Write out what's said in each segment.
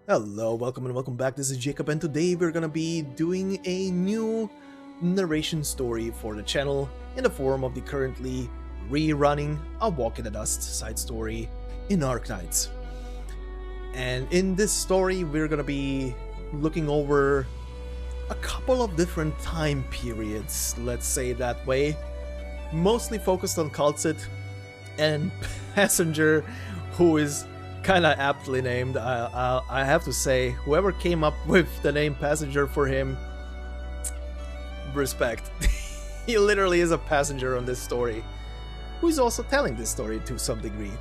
Hello, welcome and welcome back. This is Jacob, and today we're gonna be doing a new narration story for the channel in the form of the currently rerunning A Walk in the Dust side story in Arknights. And in this story, we're gonna be looking over a couple of different time periods, let's say it that way, mostly focused on Kal'tsit and Passenger, who is kinda aptly named. I have to say, whoever came up with the name Passenger for him, respect. He literally is a passenger on this story, who's also telling this story to some degree.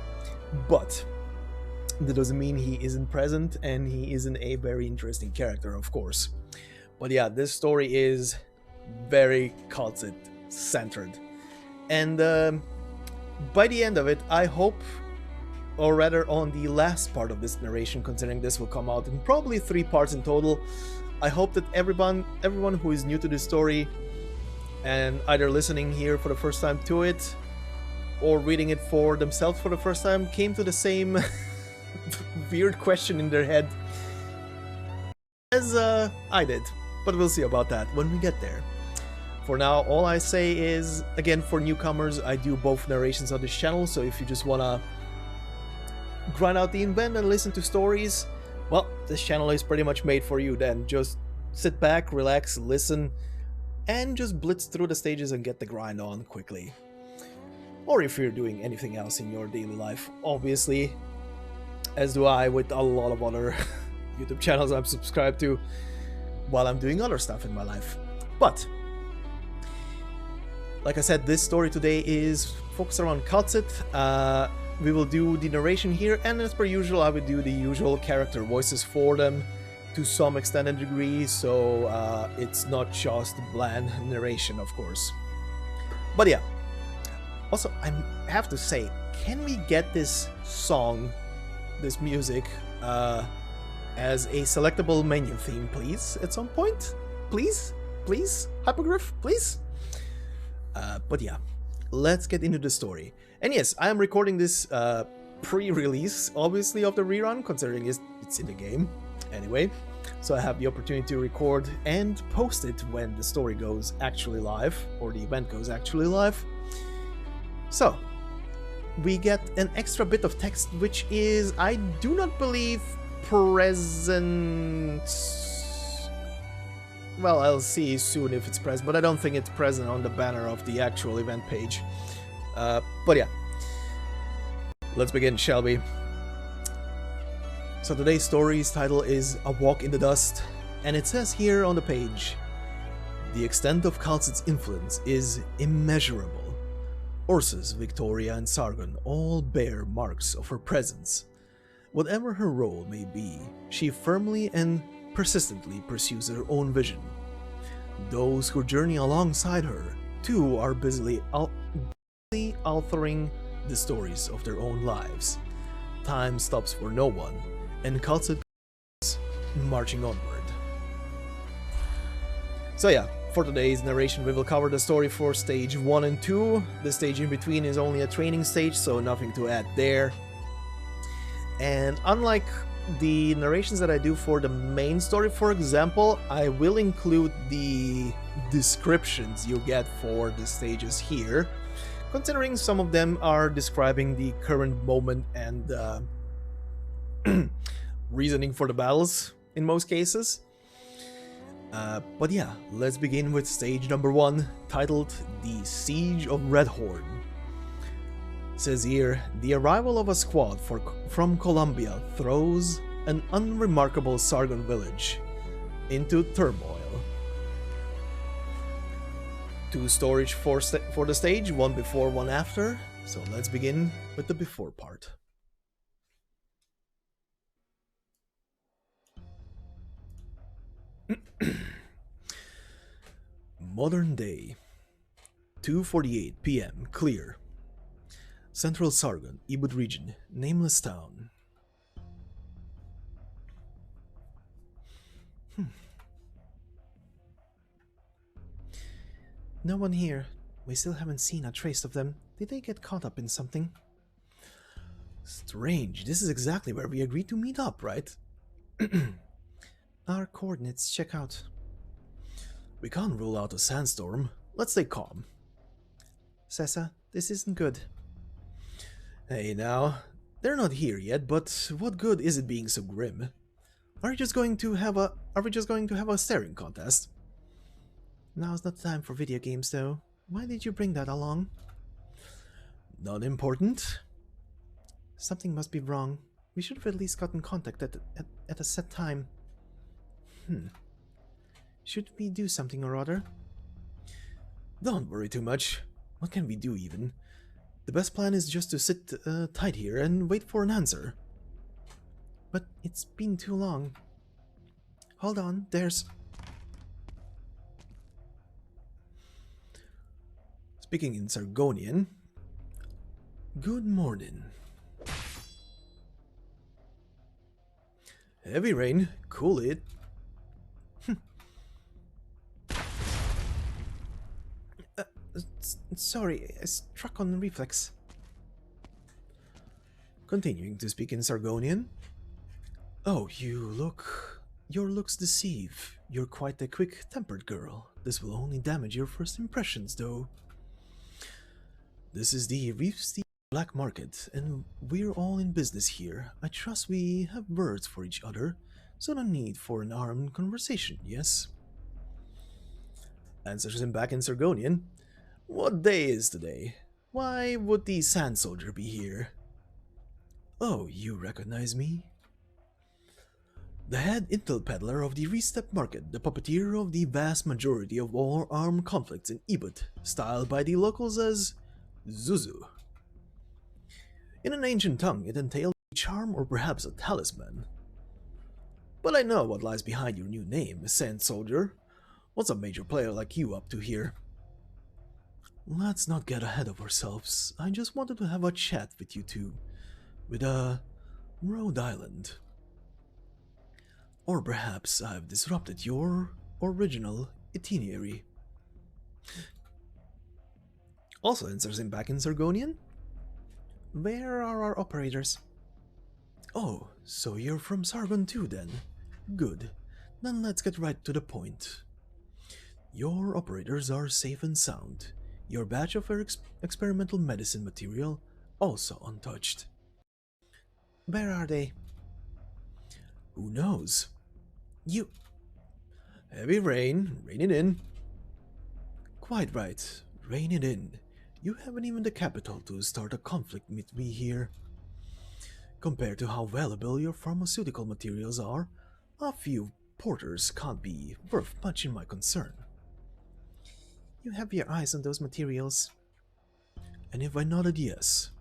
But that doesn't mean he isn't present, and he isn't a very interesting character, of course. But yeah, this story is very Kal'tsit centered. And by the end of it, I hope, or rather on the last part of this narration, considering this will come out in probably 3 parts in total, I hope that everyone who is new to this story and either listening here for the first time to it or reading it for themselves for the first time came to the same weird question in their head as I did. But we'll see about that when we get there. For now, all I say is, again, for newcomers, I do both narrations on this channel, so if you just wanna grind out the event and listen to stories, well, this channel is pretty much made for you then. Just sit back, relax, listen, and just blitz through the stages and get the grind on quickly. Or if you're doing anything else in your daily life, obviously, as do I with a lot of other YouTube channels I'm subscribed to while I'm doing other stuff in my life. But like I said, this story today is focused around Kal'tsit. We will do the narration here, and as per usual, I will do the usual character voices for them to some extended degree, so it's not just bland narration, of course. But yeah, also, I have to say, can we get this song, this music, as a selectable menu theme, please, at some point? Please? Please? Hypogryph, please? But yeah, let's get into the story. And yes, I am recording this pre-release, obviously, of the rerun, considering it's in the game anyway. So I have the opportunity to record and post it when the story goes actually live, or the event goes actually live. So, we get an extra bit of text, which is, I do not believe, present. Well, I'll see soon if it's present, but I don't think it's present on the banner of the actual event page. But yeah, let's begin, shall we? So today's story's title is A Walk in the Dust, and it says here on the page, the extent of Kal'tsit's influence is immeasurable. Ursus, Victoria, and Sargon all bear marks of her presence. Whatever her role may be, she firmly and persistently pursues her own vision. Those who journey alongside her, too, are busily altering the stories of their own lives. Time stops for no one, and Kal'tsit is marching onward. So yeah, for today's narration we will cover the story for stage 1 and 2. The stage in between is only a training stage, so nothing to add there. And unlike the narrations that I do for the main story, for example, I will include the descriptions you get for the stages here, considering some of them are describing the current moment and reasoning for the battles in most cases. But yeah, let's begin with stage number 1, titled The Siege of Redhorn. It says here, the arrival of a squad from Columbia throws an unremarkable Sargon village into turmoil. 2 storage for the stage, 1 before, 1 after. So let's begin with the before part. Modern day, 2:48 p.m. Clear. Central Sargon, Ibud region, nameless town. No one here. We still haven't seen a trace of them. Did they get caught up in something? Strange. This is exactly where we agreed to meet up, right? Our coordinates check out. We can't rule out a sandstorm. Let's stay calm. Sessa, this isn't good. Hey now, they're not here yet, but what good is it being so grim? Are we just going to have a staring contest? Now's not time for video games though. Why did you bring that along? Not important. Something must be wrong. We should have at least gotten contact at a set time. Should we do something or other? Don't worry too much. What can we do even? The best plan is just to sit tight here and wait for an answer. But it's been too long. Hold on, there's... Speaking in Sargonian. Good morning. Heavy rain, cool it. Sorry, I struck on reflex. Continuing to speak in Sargonian. Oh, your looks deceive. You're quite a quick-tempered girl. This will only damage your first impressions, though. This is the Reef Steep Black Market, and we're all in business here. I trust we have words for each other, so no need for an armed conversation, yes? Answers him back in Sargonian. What day is today? Why would the Sand Soldier be here? Oh, you recognize me? The head intel peddler of the Restep Market, the puppeteer of the vast majority of all armed conflicts in Ebut, styled by the locals as Zuzu. In an ancient tongue, it entailed a charm or perhaps a talisman. But I know what lies behind your new name, Sand Soldier. What's a major player like you up to here? Let's not get ahead of ourselves. I just wanted to have a chat with you two. With Rhode Island. Or perhaps I've disrupted your original itinerary. Also answers him back in Sargonian. Where are our operators? Oh, so you're from Sargon too then? Good. Then let's get right to the point. Your operators are safe and sound. Your batch of experimental medicine material also untouched. Where are they? Who knows? You... Heavy rain, rein it in. Quite right, rein it in. You haven't even the capital to start a conflict with me here. Compared to how valuable your pharmaceutical materials are, a few porters can't be worth much in my concern. You have your eyes on those materials. And if I nodded yes...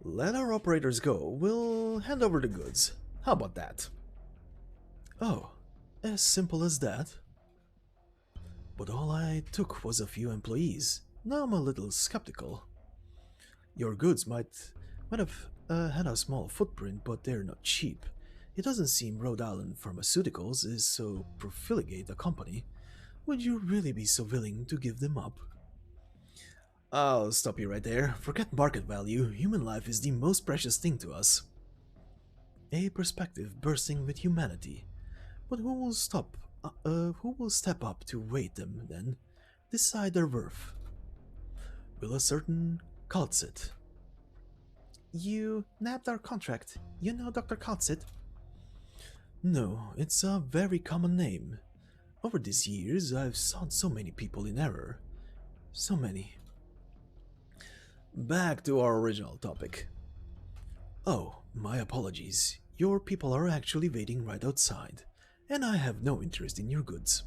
Let our operators go, we'll hand over the goods. How about that? Oh, as simple as that? But all I took was a few employees. Now I'm a little skeptical. Your goods might have had a small footprint, but they're not cheap. It doesn't seem Rhode Island Pharmaceuticals is so profligate a company. Would you really be so willing to give them up? I'll stop you right there. Forget market value. Human life is the most precious thing to us. A perspective bursting with humanity. But who will step up to weigh them then? Decide their worth. Will a certain Kal'tsit? You nabbed our contract. You know Dr. Kal'tsit? No, it's a very common name. Over these years, I've seen so many people in error. So many. Back to our original topic. Oh, my apologies. Your people are actually waiting right outside, and I have no interest in your goods.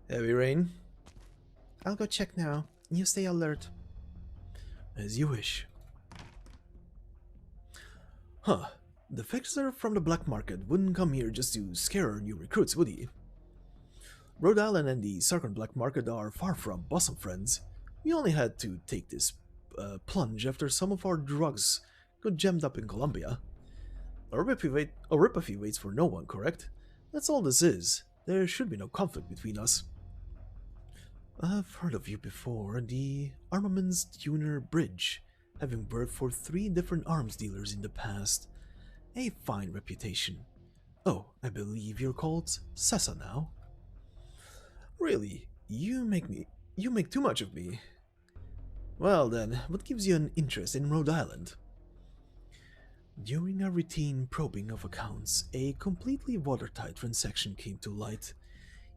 Heavy rain? I'll go check now. You stay alert. As you wish. Huh. The fixer from the black market wouldn't come here just to scare our new recruits, would he? Rhode Island and the Sargon black market are far from bosom friends. We only had to take this plunge after some of our drugs got jammed up in Colombia. Oripathy waits for no one, correct? That's all this is. There should be no conflict between us. I've heard of you before, the Armaments Tuner Bridge, having worked for 3 different arms dealers in the past. A fine reputation. Oh, I believe you're called Sessa now. Really? You make too much of me. Well then, what gives you an interest in Rhode Island? During a routine probing of accounts, a completely watertight transaction came to light.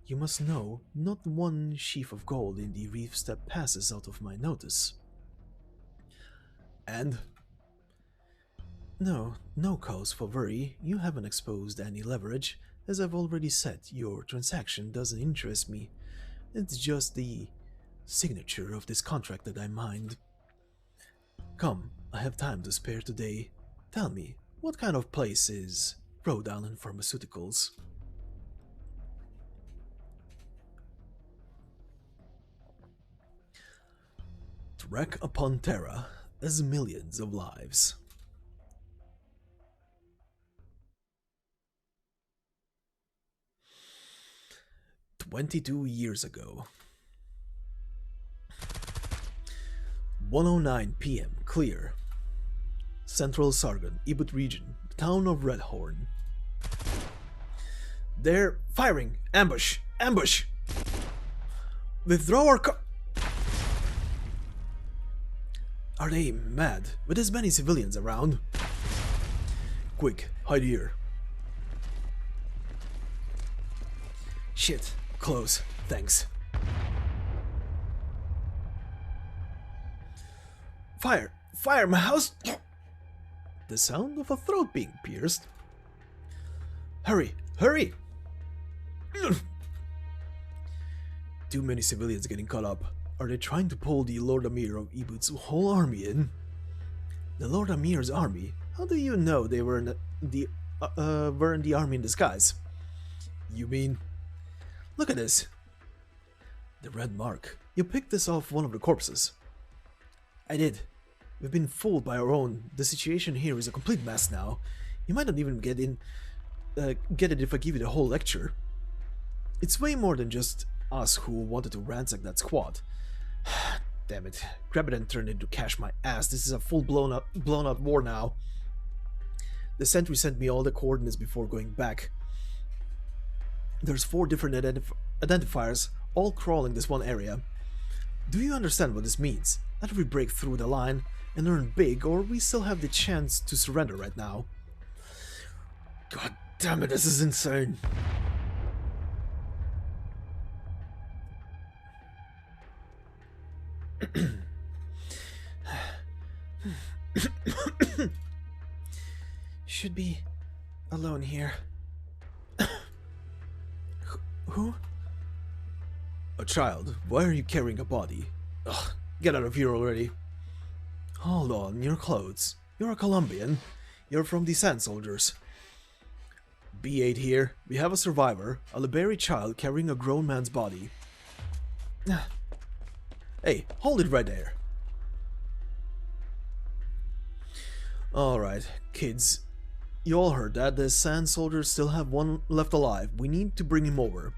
You must know, not one sheaf of gold in the reef step passes out of my notice. And? No cause for worry. You haven't exposed any leverage. As I've already said, your transaction doesn't interest me. It's just the signature of this contract that I mind. Come, I have time to spare today. Tell me, what kind of place is Rhode Island Pharmaceuticals? Trek upon Terra as millions of lives. "22 years ago. 1:09 p.m. Clear. Central Sargon, Ibut region, the town of Redhorn. They're firing! Ambush! Ambush! Withdraw our Are they mad, with as many civilians around? Quick, hide here. Shit, close, thanks. Fire! Fire, my house! The sound of a throat being pierced. Hurry! Hurry! Too many civilians getting caught up. Are they trying to pull the Lord Amir of Ibut's whole army in? The Lord Amir's army? How do you know they were in the army in disguise? You mean? Look at this. The red mark. You picked this off one of the corpses. I did. We've been fooled by our own. The situation here is a complete mess now. You might not even get it if I give you the whole lecture. It's way more than just us who wanted to ransack that squad. Damn it. Grab it and turn it to cash my ass. This is a full blown out war now. The sentry sent me all the coordinates before going back. There's 4 different identifiers, all crawling this one area. Do you understand what this means? Either we break through the line and earn big, or we still have the chance to surrender right now. God damn it, this is insane. Should be alone here. Who? A child. Why are you carrying a body? Ugh, get out of here already. Hold on, your clothes. You're a Colombian. You're from the Sand Soldiers. B8 here. We have a survivor, a Liberi child carrying a grown man's body. Hey, hold it right there. Alright, kids. You all heard that. The Sand Soldiers still have one left alive. We need to bring him over.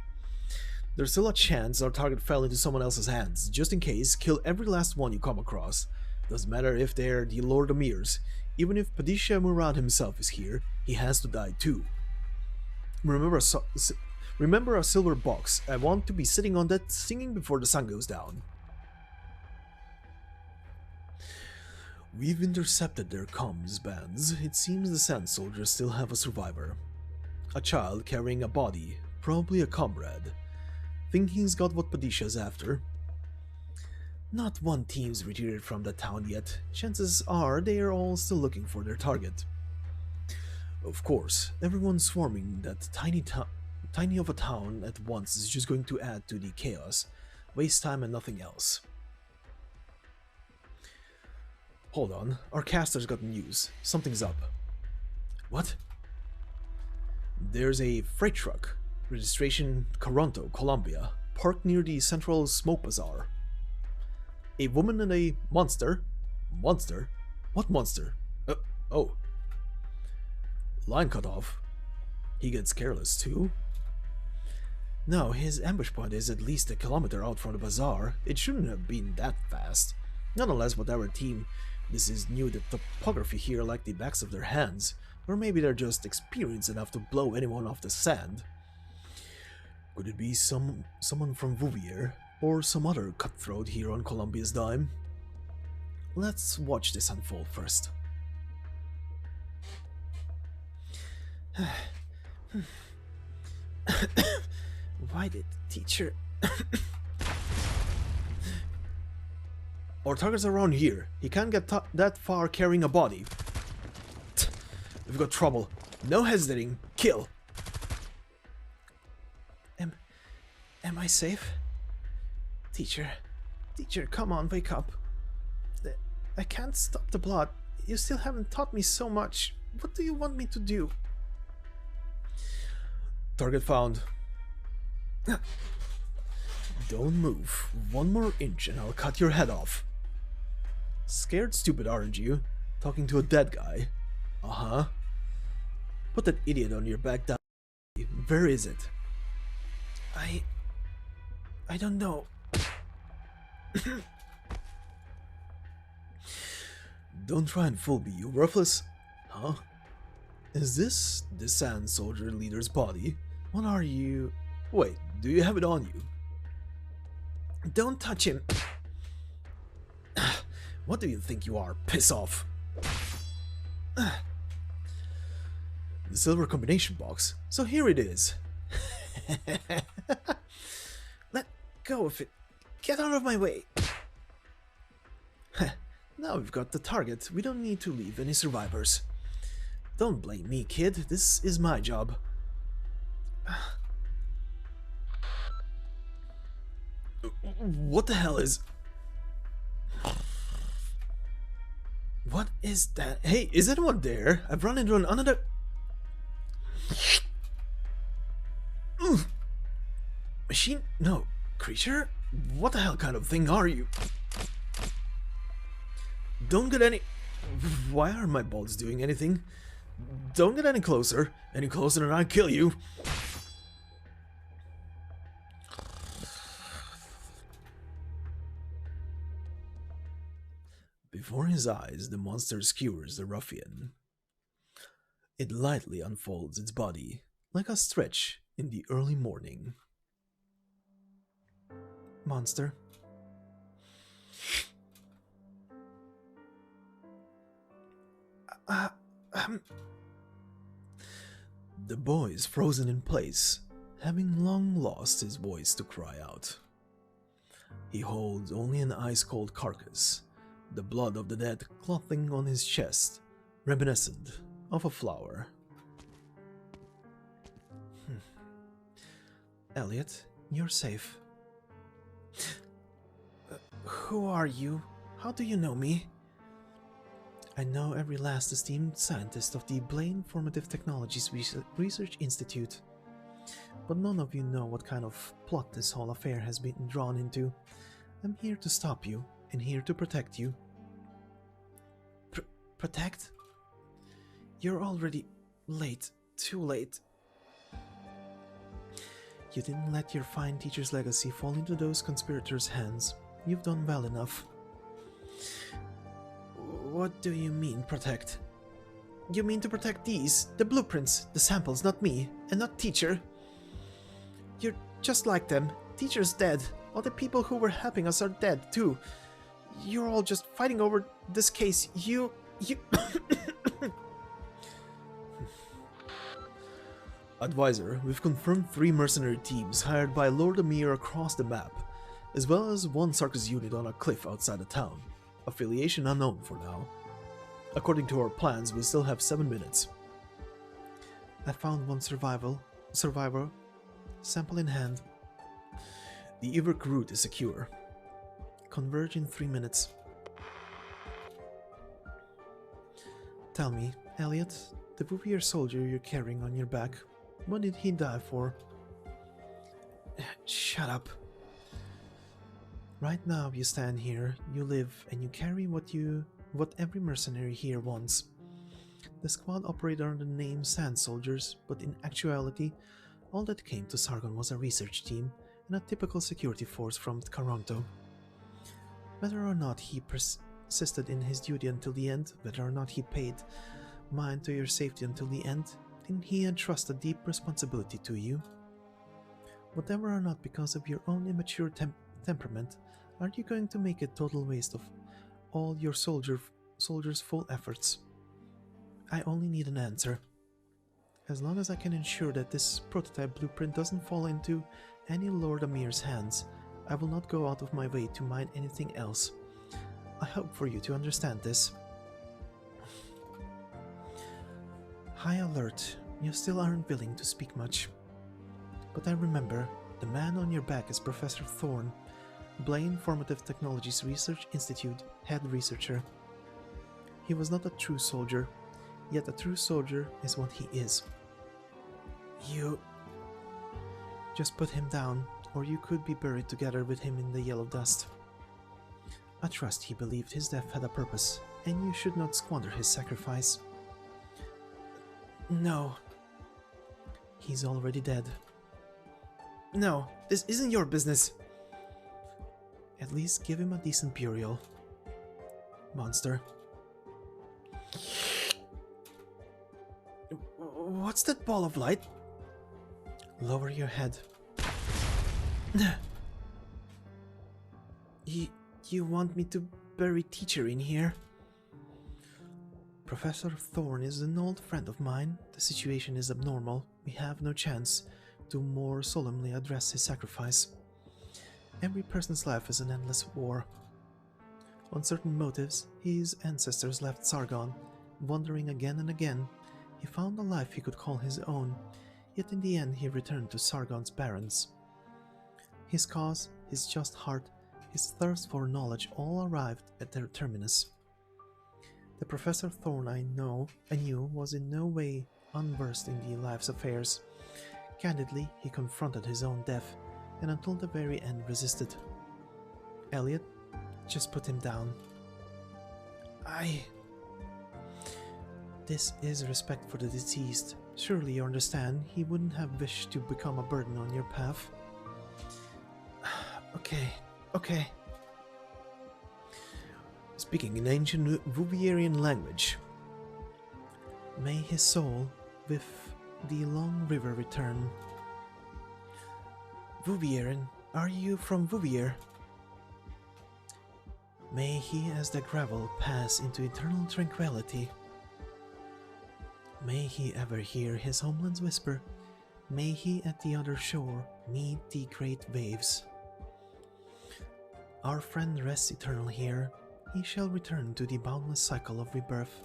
There's still a chance our target fell into someone else's hands. Just in case, kill every last one you come across. Doesn't matter if they're the Lord Amirs. Even if Padishah Murad himself is here, he has to die too. Remember a silver box. I want to be sitting on that singing before the sun goes down. We've intercepted their comms bands. It seems the Sand Soldiers still have a survivor. A child carrying a body, probably a comrade. Think he's got what Padishah's after? Not one team's retreated from that town yet. Chances are they are all still looking for their target. Of course, everyone swarming that tiny of a town at once is just going to add to the chaos. Waste time and nothing else. Hold on, our caster's got news. Something's up. What? There's a freight truck. Registration Toronto, Colombia. Parked near the central smoke bazaar. A woman and a monster? Monster? What monster? Oh. Line cut off. He gets careless too? No, his ambush point is at least a kilometer out from the bazaar. It shouldn't have been that fast. Nonetheless, whatever team This is new, the topography here like the backs of their hands, or maybe they're just experienced enough to blow anyone off the sand. Could it be someone from Vouvier, or some other cutthroat here on Columbia's dime? Let's watch this unfold first. Why did teacher... Our target's around here. He can't get that far carrying a body. We've got trouble. No hesitating. Kill. Am I safe? Teacher, come on, wake up. I can't stop the blood. You still haven't taught me so much. What do you want me to do? Target found. Don't move. One more inch and I'll cut your head off. Scared stupid, aren't you? Talking to a dead guy. Uh-huh. Put that idiot on your back down. Where is it? I don't know. Don't try and fool me, you worthless. Huh? Is this the Sand Soldier leader's body? What are you... Wait, do you have it on you? Don't touch him. What do you think you are? Piss off. The silver combination box. So here it is. Let go of it. Get out of my way. Now we've got the target. We don't need to leave any survivors. Don't blame me, kid. This is my job. What the hell is... What is that? Hey, is anyone there? I've run into another... Machine? No. Creature? What the hell kind of thing are you? Don't get any... Why aren't my bolts doing anything? Don't get any closer. Any closer and I'll kill you. Before his eyes, the monster skewers the ruffian. It lightly unfolds its body, like a stretch in the early morning. Monster. The boy is frozen in place, having long lost his voice to cry out. He holds only an ice-cold carcass, the blood of the dead clothing on his chest, reminiscent of a flower. Elliot, you're safe. Who are you? How do you know me? I know every last esteemed scientist of the Blaine Formative Technologies Research Institute. But none of you know what kind of plot this whole affair has been drawn into. I'm here to stop you, and here to protect you. Protect? You're already late. Too late. You didn't let your fine teacher's legacy fall into those conspirators' hands. You've done well enough. What do you mean, protect? You mean to protect these, the blueprints, the samples, not me, and not teacher? You're just like them. Teacher's dead. All the people who were helping us are dead, too. You're all just fighting over this case. You... Advisor, we've confirmed 3 mercenary teams hired by Lord Amir across the map, as well as 1 circus unit on a cliff outside the town. Affiliation unknown for now. According to our plans, we still have 7 minutes. I found 1 survivor, sample in hand. The Everk route is secure. Converge in 3 minutes. Tell me, Elliot, the Vouvier soldier you're carrying on your back, what did he die for? Shut up. Right now you stand here, you live, and you carry what every mercenary here wants. The squad operated under the name Sand Soldiers, but in actuality, all that came to Sargon was a research team and a typical security force from Toronto. Whether or not he assisted in his duty until the end, whether or not he paid mind to your safety until the end, didn't he entrust a deep responsibility to you? Whatever or not because of your own immature temperament, are you going to make a total waste of all your soldiers' full efforts? I only need an answer. As long as I can ensure that this prototype blueprint doesn't fall into any Lord Amir's hands, I will not go out of my way to mine anything else. I hope for you to understand this. High alert, you still aren't willing to speak much. But I remember, the man on your back is Professor Thorne, Blaine Formative Technologies Research Institute head researcher. He was not a true soldier, yet a true soldier is what he is. You... Just put him down, or you could be buried together with him in the yellow dust. I trust he believed his death had a purpose, and you should not squander his sacrifice. No. He's already dead. No, this isn't your business. At least give him a decent burial. Monster. What's that ball of light? Lower your head. You want me to bury teacher in here? Professor Thorne is an old friend of mine. The situation is abnormal. We have no chance to more solemnly address his sacrifice. Every person's life is an endless war. On certain motives, his ancestors left Sargon. Wandering again and again, he found a life he could call his own, yet in the end he returned to Sargon's barrens. His cause, his just heart, his thirst for knowledge all arrived at their terminus. The Professor Thorne I knew was in no way unversed in the life's affairs. Candidly, he confronted his own death, and until the very end resisted. Elliot, just put him down. This is respect for the deceased. Surely you understand, he wouldn't have wished to become a burden on your path. Okay. Speaking in ancient Vuvierian language. May his soul, with the long river, return. Vuvieren, are you from Vuvier? May he as the gravel pass into eternal tranquility. May he ever hear his homeland's whisper. May he at the other shore meet the great waves. Our friend rests eternal here. He shall return to the boundless cycle of rebirth.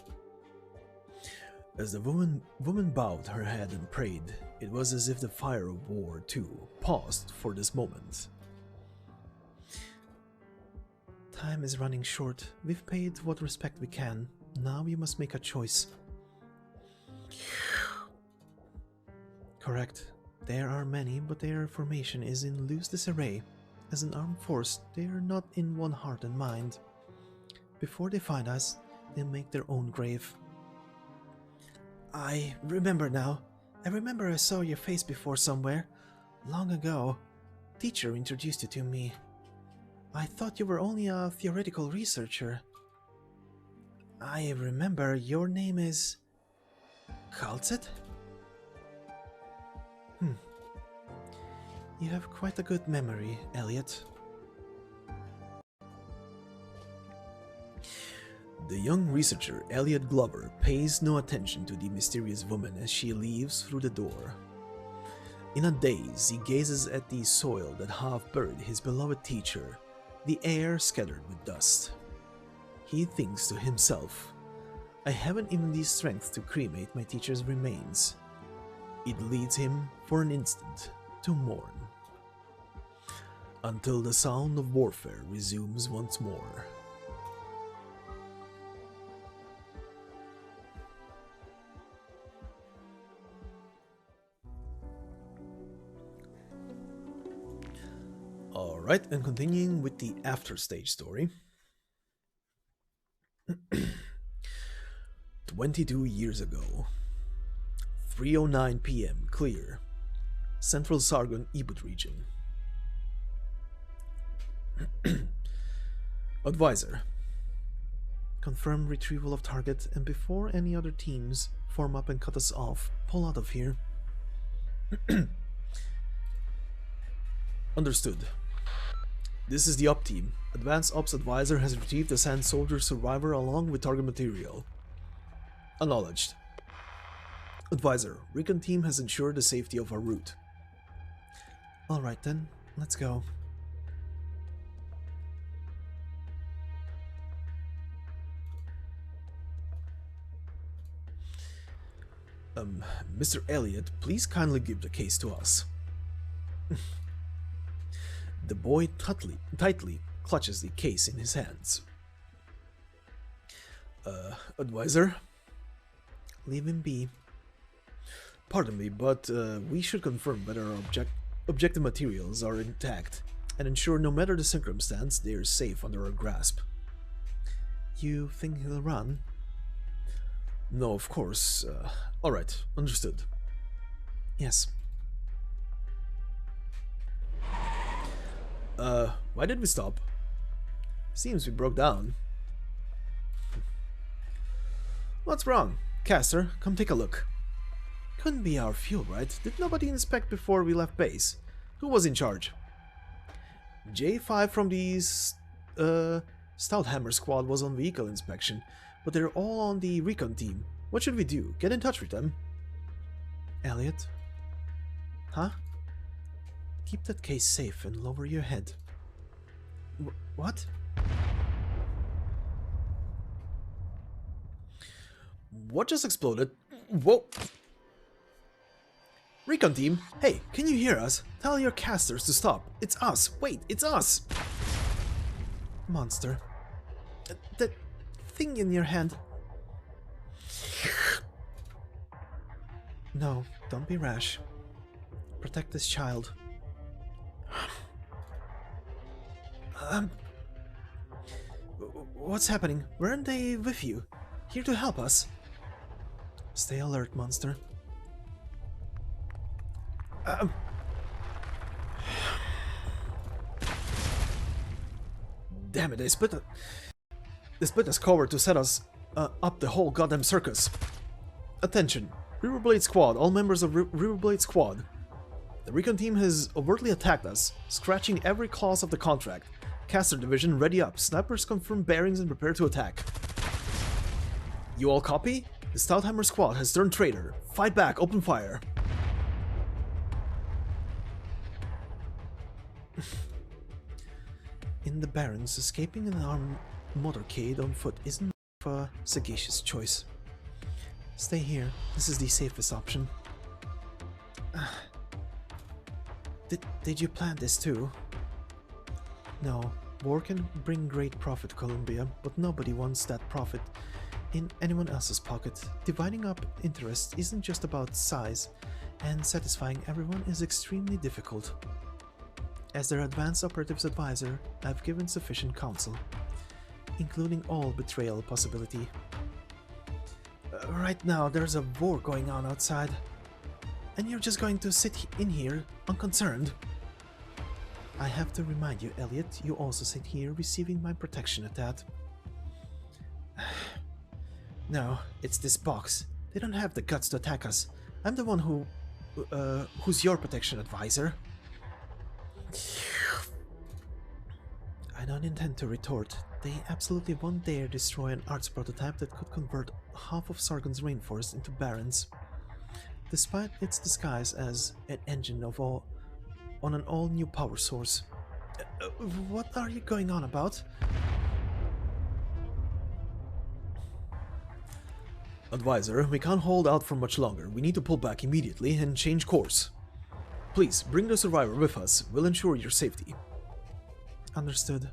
As the woman bowed her head and prayed, it was as if the fire of war, too, paused for this moment. Time is running short. We've paid what respect we can. Now we must make a choice. Correct. There are many, but their formation is in loose disarray. As an armed force, they are not in one heart and mind. Before they find us, they'll make their own grave. I remember now. I remember I saw your face before somewhere. Long ago. Teacher introduced you to me. I thought you were only a theoretical researcher. I remember your name is... Kal'tsit? You have quite a good memory, Elliot. The young researcher, Elliot Glover, pays no attention to the mysterious woman as she leaves through the door. In a daze, he gazes at the soil that half buried his beloved teacher, the air scattered with dust. He thinks to himself, I haven't even the strength to cremate my teacher's remains. It leads him, for an instant, to mourn. Until the sound of warfare resumes once more. Alright, and continuing with the after stage story. 22 years ago. 3:09 p.m. Clear. Central Sargon Ebut region. Advisor. Confirm retrieval of target, and before any other teams form up and cut us off, pull out of here. Understood. This is the Up team. Advanced Ops Advisor has retrieved the Sand Soldier Survivor along with target material. Acknowledged. Advisor, Recon team has ensured the safety of our route. Alright then, let's go. Mr. Elliot, please kindly give the case to us. The boy tightly clutches the case in his hands. Advisor? Leave him be. Pardon me, but we should confirm whether our objective materials are intact and ensure no matter the circumstance they are safe under our grasp. You think he'll run? No, of course. Alright, understood. Yes. Why did we stop? Seems we broke down. What's wrong? Caster, come take a look. Couldn't be our fuel, right? Did nobody inspect before we left base? Who was in charge? J5 from the Stouthammer squad was on vehicle inspection, but they're all on the recon team. What should we do? Get in touch with them? Elliot? Huh? Keep that case safe and lower your head. What? What just exploded? Whoa! Recon team, hey, can you hear us? Tell your casters to stop. It's us. Wait, it's us. Monster. That thing in your hand. No, don't be rash. Protect this child. What's happening? Weren't they with you? Here to help us? Stay alert, monster. Damn it, they split us cover to set us up the whole goddamn circus. Attention, Riverblade Squad, all members of Riverblade Squad. The recon team has overtly attacked us, scratching every clause of the contract. Caster division, ready up. Snipers confirm bearings and prepare to attack. You all copy? The Stouthammer squad has turned traitor. Fight back, open fire. In the Barrens, escaping an armed motorcade on foot isn't a sagacious choice. Stay here. This is the safest option. Did you plan this too? No. War can bring great profit, Columbia, but nobody wants that profit in anyone else's pocket. Dividing up interest isn't just about size, and satisfying everyone is extremely difficult. As their advanced operatives advisor, I've given sufficient counsel, including all betrayal possibility. Right now there's a war going on outside, and you're just going to sit in here unconcerned. I have to remind you, Elliot, you also sit here receiving my protection at that. No, it's this box. They don't have the guts to attack us. I'm the one who's your protection advisor. I don't intend to retort. They absolutely won't dare destroy an arts prototype that could convert half of Sargon's rainforest into barrens. Despite its disguise as an engine on an all-new power source. What are you going on about? Advisor, we can't hold out for much longer. We need to pull back immediately and change course. Please, bring the survivor with us. We'll ensure your safety. Understood.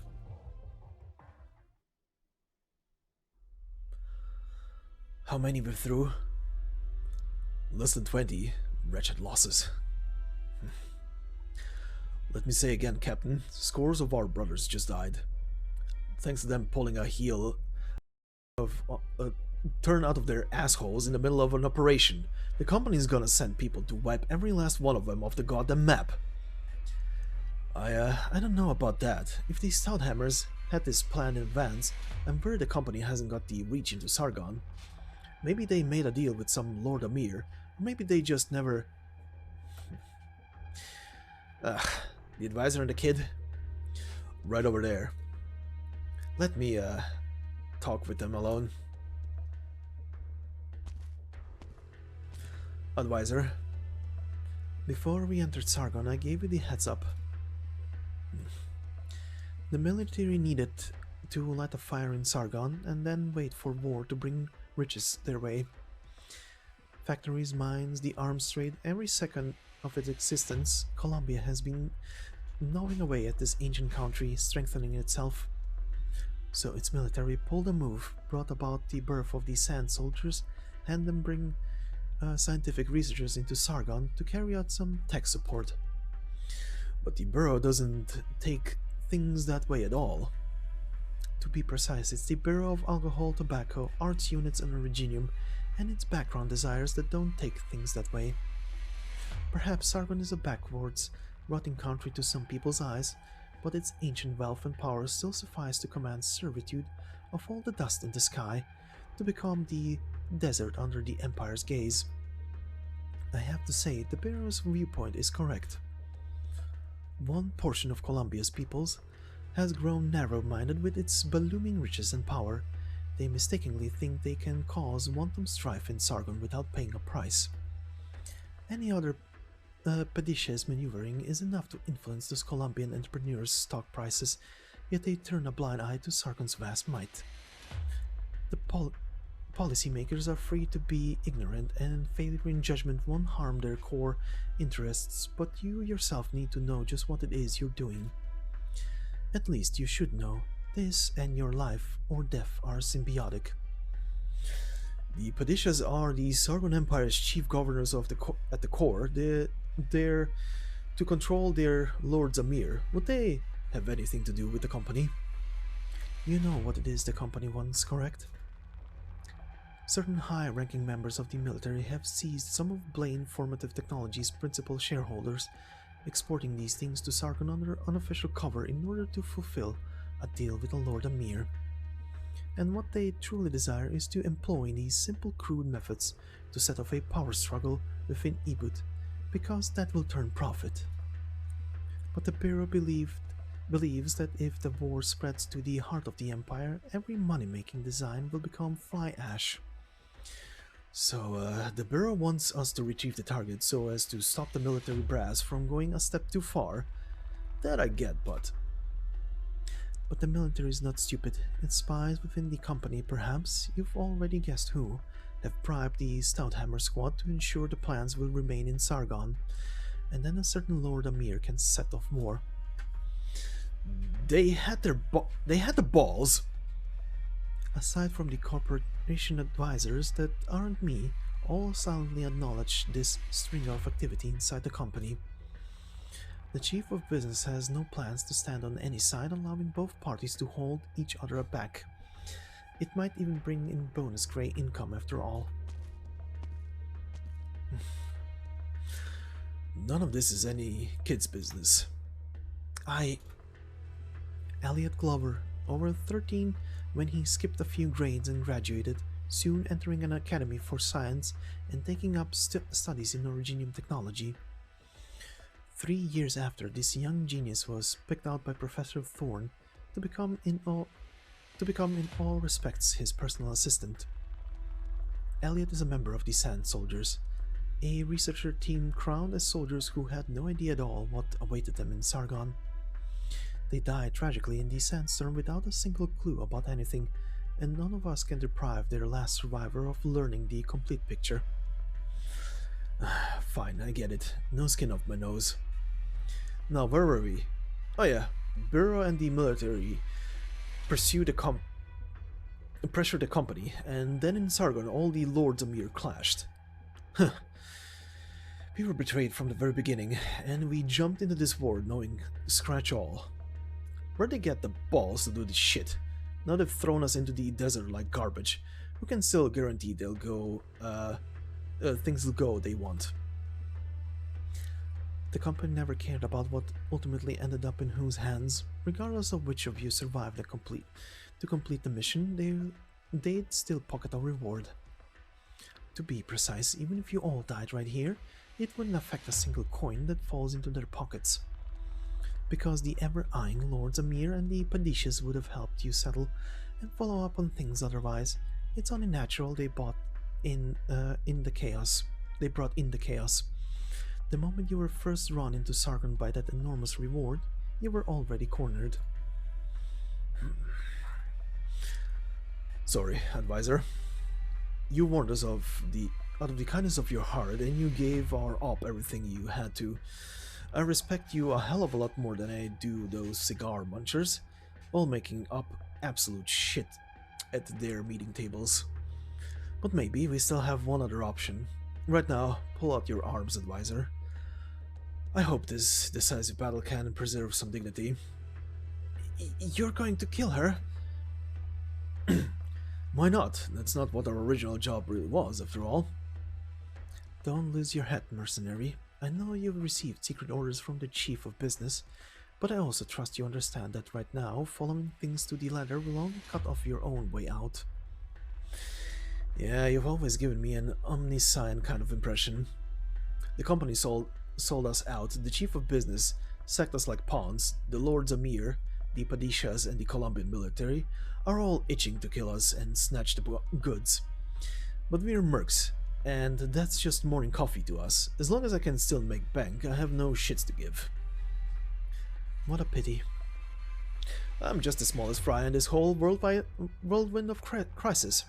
How many withdrew? Less than 20. Wretched losses. Let me say again, Captain, scores of our brothers just died. Thanks to them pulling a turn out of their assholes in the middle of an operation. The company's gonna send people to wipe every last one of them off the goddamn map. I don't know about that. If these Stouthammers had this plan in advance, I'm worried the company hasn't got the reach into Sargon. Maybe they made a deal with some Lord Amir, or maybe they just never... the advisor and the kid? Right over there. Let me, talk with them alone. Advisor, before we entered Sargon, I gave you the heads up. The military needed to light a fire in Sargon and then wait for war to bring riches their way. Factories, mines, the arms trade, every second of its existence, Colombia has been gnawing away at this ancient country, strengthening itself. So its military pulled a move, brought about the birth of the Sand Soldiers, and then bring scientific researchers into Sargon to carry out some tech support. But the Bureau doesn't take things that way at all. To be precise, it's the Bureau of Alcohol, Tobacco, Arts Units and Originium, and its background desires that don't take things that way. Perhaps Sargon is a backwards, rotting country to some people's eyes, but its ancient wealth and power still suffice to command servitude of all the dust in the sky, to become the desert under the Empire's gaze. I have to say, the Bureau's viewpoint is correct. One portion of Colombia's peoples has grown narrow-minded with its ballooning riches and power. They mistakenly think they can cause wanton strife in Sargon without paying a price. Any other pernicious maneuvering is enough to influence those Colombian entrepreneurs' stock prices, yet they turn a blind eye to Sargon's vast might. The policymakers are free to be ignorant, and failure in judgment won't harm their core interests, but you yourself need to know just what it is you're doing. At least you should know. This and your life or death are symbiotic. The Padishahs are the Sargon Empire's chief governors of at the core. They're to control their Lords Amir. Would they have anything to do with the company? You know what it is the company wants, correct? Certain high-ranking members of the military have seized some of Blaine Formative Technologies' principal shareholders, exporting these things to Sargon under unofficial cover in order to fulfill a deal with the Lord Amir. And what they truly desire is to employ these simple crude methods to set off a power struggle within Ibut, because that will turn profit. But the Bureau believes that if the war spreads to the heart of the Empire, every money-making design will become fly ash. So, the Bureau wants us to retrieve the target so as to stop the military brass from going a step too far. That I get, but the military is not stupid. Its spies within the company, perhaps, you've already guessed who, have bribed the Stouthammer squad to ensure the plans will remain in Sargon, and then a certain Lord Amir can set off more. They had the balls. Aside from the corporation advisors that aren't me, all silently acknowledge this string of activity inside the company. The chief of business has no plans to stand on any side, allowing both parties to hold each other aback. It might even bring in bonus grey income after all. None of this is any kid's business. Elliot Glover, over 13 when he skipped a few grades and graduated, soon entering an academy for science and taking up studies in originium technology. 3 years after, this young genius was picked out by Professor Thorne to become in all respects his personal assistant. Elliot is a member of the Sand Soldiers, a researcher team crowned as soldiers who had no idea at all what awaited them in Sargon. They died tragically in the sandstorm without a single clue about anything, and none of us can deprive their last survivor of learning the complete picture. Fine, I get it. No skin off my nose. Now, where were we? Oh yeah, Bureau and the military pressured the company, and then in Sargon all the Lords Amir clashed. We were betrayed from the very beginning, and we jumped into this war knowing scratch all. Where'd they get the balls to do this shit? Now they've thrown us into the desert like garbage. Who can still guarantee they'll go, things will go they want? The company never cared about what ultimately ended up in whose hands. Regardless of which of you survived to complete the mission, they'd still pocket a reward. To be precise, even if you all died right here, it wouldn't affect a single coin that falls into their pockets. Because the ever-eyeing Lords Amir and the Padishas would have helped you settle and follow up on things otherwise, it's only natural they brought in the chaos. The moment you were first run into Sargon by that enormous reward, you were already cornered. Sorry, advisor. You warned us out of the kindness of your heart, and you gave our op everything you had to. I respect you a hell of a lot more than I do those cigar munchers, all making up absolute shit at their meeting tables. But maybe we still have one other option. Right now, pull out your arms, advisor. I hope this decisive battle can preserve some dignity. You're going to kill her? Why not? That's not what our original job really was, after all. Don't lose your head, mercenary. I know you've received secret orders from the chief of business, but I also trust you understand that right now, following things to the letter will only cut off your own way out. Yeah, you've always given me an omniscient kind of impression. The company sold us out, the chief of business sacked us like pawns, the Lords Amir, the Padishas, and the Colombian military are all itching to kill us and snatch the goods. But we're mercs, and that's just morning coffee to us. As long as I can still make bank, I have no shits to give. What a pity. I'm just the smallest fry in this whole whirlwind of crisis.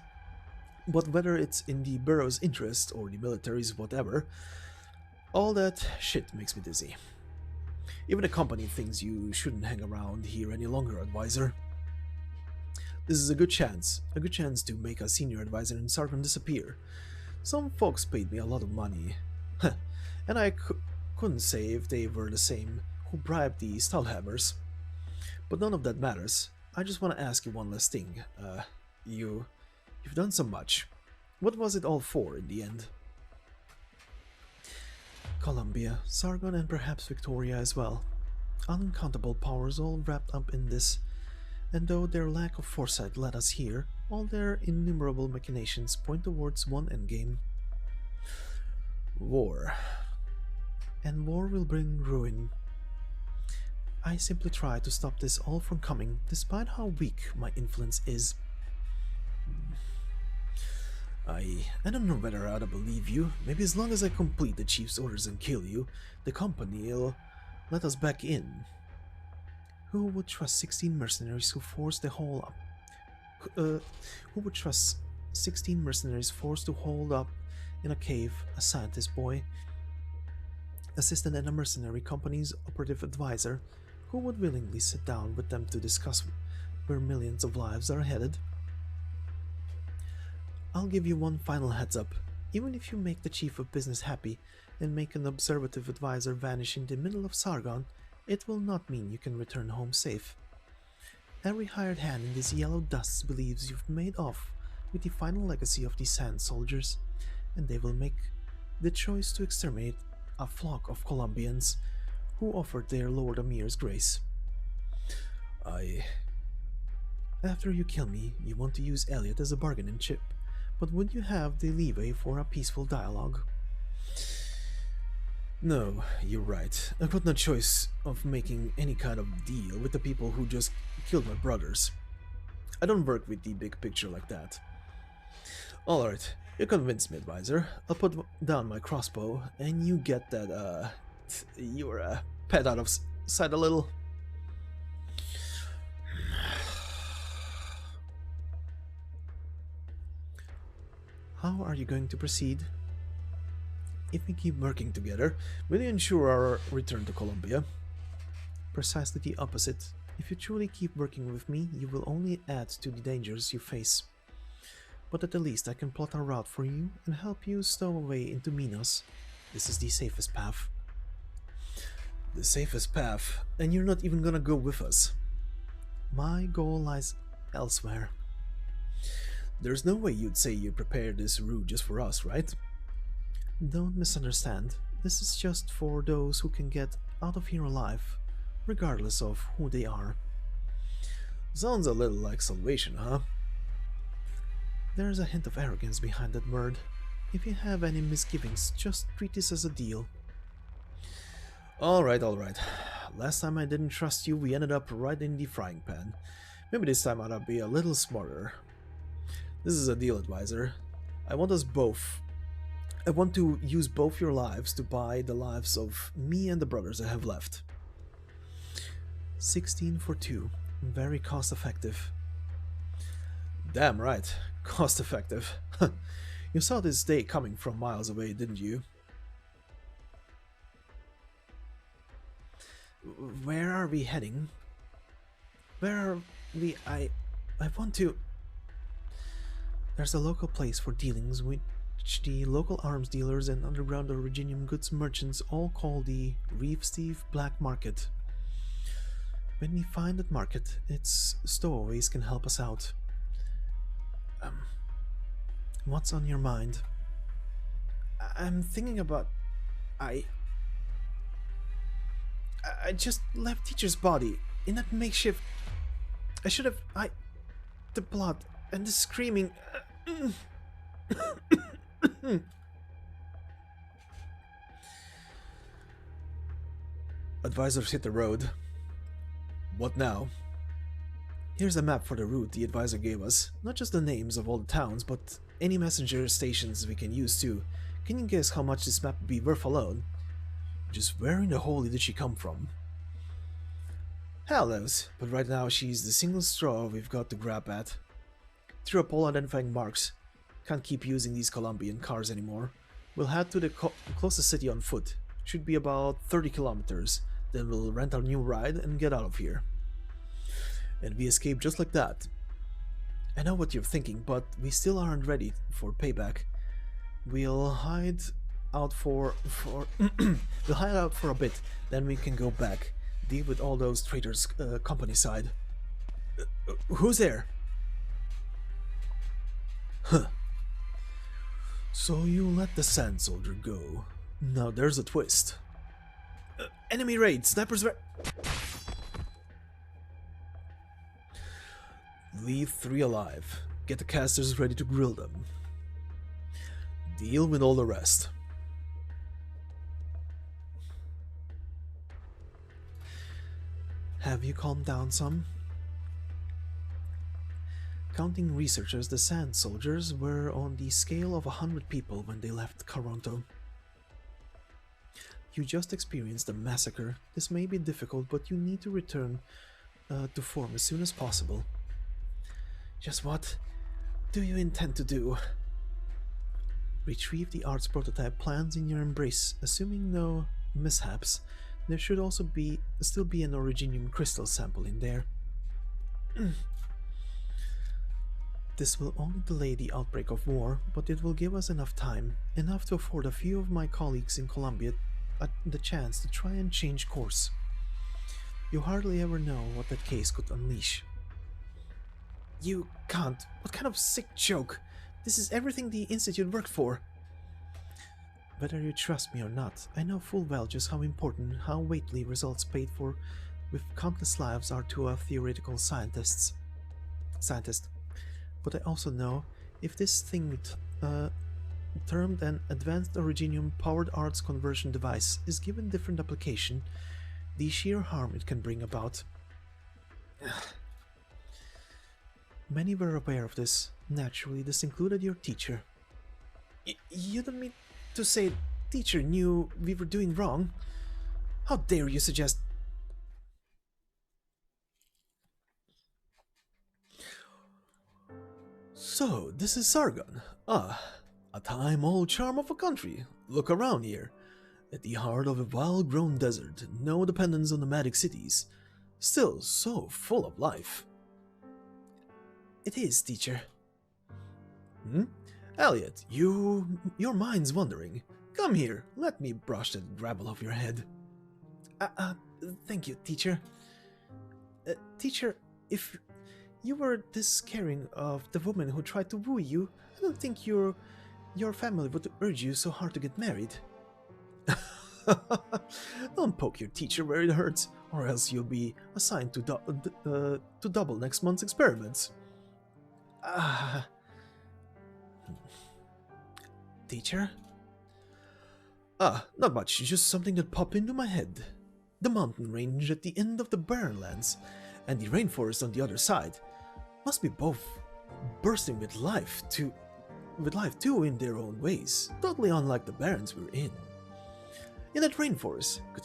But whether it's in the Bureau's interest or the military's whatever, all that shit makes me dizzy. Even the company thinks you shouldn't hang around here any longer, advisor. This is a good chance to make a senior advisor in Sargon disappear. Some folks paid me a lot of money, and I couldn't say if they were the same who bribed the Stahlhammers. But none of that matters. I just want to ask you one last thing. You've done so much. What was it all for in the end? Columbia, Sargon, and perhaps Victoria as well. Uncountable powers all wrapped up in this, and though their lack of foresight led us here, all their innumerable machinations point towards one endgame. War. And war will bring ruin. I simply try to stop this all from coming, despite how weak my influence is. I don't know whether I ought to believe you. Maybe as long as I complete the chief's orders and kill you, the company'll let us back in. Who would trust 16 mercenaries who forced the whole up? Who would trust 16 mercenaries forced to hold up in a cave, a scientist boy, assistant and a mercenary company's operative advisor? Who would willingly sit down with them to discuss where millions of lives are headed? I'll give you one final heads up. Even if you make the chief of business happy and make an observative advisor vanish in the middle of Sargon, it will not mean you can return home safe. Every hired hand in this yellow dust believes you've made off with the final legacy of the Sand Soldiers, and they will make the choice to exterminate a flock of Colombians who offered their Lord Amir's grace. After you kill me, you want to use Elliot as a bargaining chip, but would you have the leeway for a peaceful dialogue? No, you're right. I've got no choice of making any kind of deal with the people who just killed my brothers. I don't work with the big picture like that. Alright, you convinced me, advisor. I'll put down my crossbow, and you get that, your pet out of sight a little. How are you going to proceed? If we keep working together, will you ensure our return to Columbia? Precisely the opposite. If you truly keep working with me, you will only add to the dangers you face. But at the least I can plot a route for you and help you stow away into Minos. This is the safest path. The safest path? And you're not even gonna go with us? My goal lies elsewhere. There's no way you'd say you prepared this route just for us, right? Don't misunderstand. This is just for those who can get out of here alive, regardless of who they are. Sounds a little like salvation, huh? There's a hint of arrogance behind that word. If you have any misgivings, just treat this as a deal. Alright, alright. Last time I didn't trust you, we ended up right in the frying pan. Maybe this time I'll be a little smarter. This is a deal, advisor. I want to use both your lives to buy the lives of me and the brothers I have left. 16 for 2. Very cost effective. Damn right. Cost effective. You saw this day coming from miles away, didn't you? Where are we heading? Where are we? I want to... There's a local place for dealings which the local arms dealers and underground originium goods merchants all call the Reef Steve Black Market. When we find that market, its stowaways can help us out. What's on your mind? I'm thinking about... I just left teacher's body in that makeshift... I should have... The blood and the screaming... Advisors hit the road. What now? Here's a map for the route the advisor gave us. Not just the names of all the towns, but any messenger stations we can use too. Can you guess how much this map would be worth alone? Just where in the holy did she come from? Hell knows, but right now she's the single straw we've got to grab at. Through up all identifying marks. Can't keep using these Colombian cars anymore. We'll head to the closest city on foot. Should be about 30 kilometers. Then we'll rent our new ride and get out of here. And we escape just like that. I know what you're thinking, but we still aren't ready for payback. We'll hide out for we'll hide out for a bit, then we can go back, deal with all those traitors company side. Who's there? Huh. So you let the sand soldier go. Now there's a twist. Enemy raid, snipers. Leave 3 alive. Get the casters ready to grill them. Deal with all the rest. Have you calmed down some? Counting researchers, the sand soldiers were on the scale of 100 people when they left Caronto. You just experienced a massacre. This may be difficult, but you need to return to form as soon as possible. Just what do you intend to do? Retrieve the arts prototype plans in your embrace. Assuming no mishaps, there should also still be an originium crystal sample in there. This will only delay the outbreak of war, but it will give us enough time, enough to afford a few of my colleagues in Colombia the chance to try and change course. You hardly ever know what that case could unleash. You can't. What kind of sick joke? This is everything the Institute worked for. Whether you trust me or not, I know full well just how important, how weighty results paid for with countless lives are to a theoretical scientist. But I also know if this thing termed an advanced originium powered arts conversion device is given different application, the sheer harm it can bring about. Many were aware of this. Naturally, this included your teacher. You don't mean to say teacher knew we were doing wrong? How dare you suggest... So, this is Sargon. Ah, a time-old charm of a country. Look around here. At the heart of a wild-grown desert, no dependence on nomadic cities. Still so full of life. It is, teacher. Elliot, your mind's wandering. Come here, let me brush that gravel off your head. Thank you, teacher. Teacher, if you were this caring of the woman who tried to woo you, I don't think your family would urge you so hard to get married. Don't poke your teacher where it hurts, or else you'll be assigned to, to double next month's experiments. Ah. Teacher? Not much, just something that popped into my head. The mountain range at the end of the Barrenlands and the rainforest on the other side must be both bursting with life too in their own ways, totally unlike the Barrens we're in. In that rainforest, could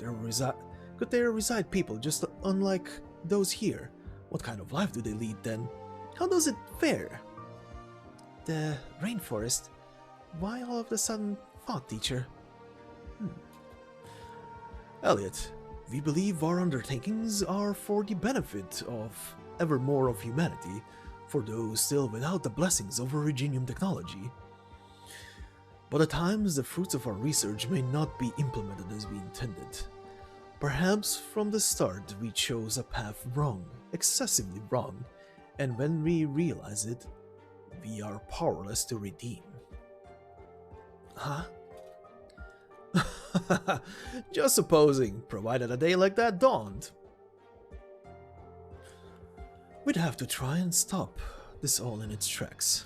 there reside people just unlike those here? What kind of life do they lead then? How does it fare? The rainforest? Why all of a sudden thought, teacher? Elliot, we believe our undertakings are for the benefit of ever more of humanity, for those still without the blessings of originium technology. But at times the fruits of our research may not be implemented as we intended. Perhaps from the start we chose a path wrong, excessively wrong, and when we realize it, we are powerless to redeem. Huh? Just supposing, provided a day like that dawned. We'd have to try and stop this all in its tracks.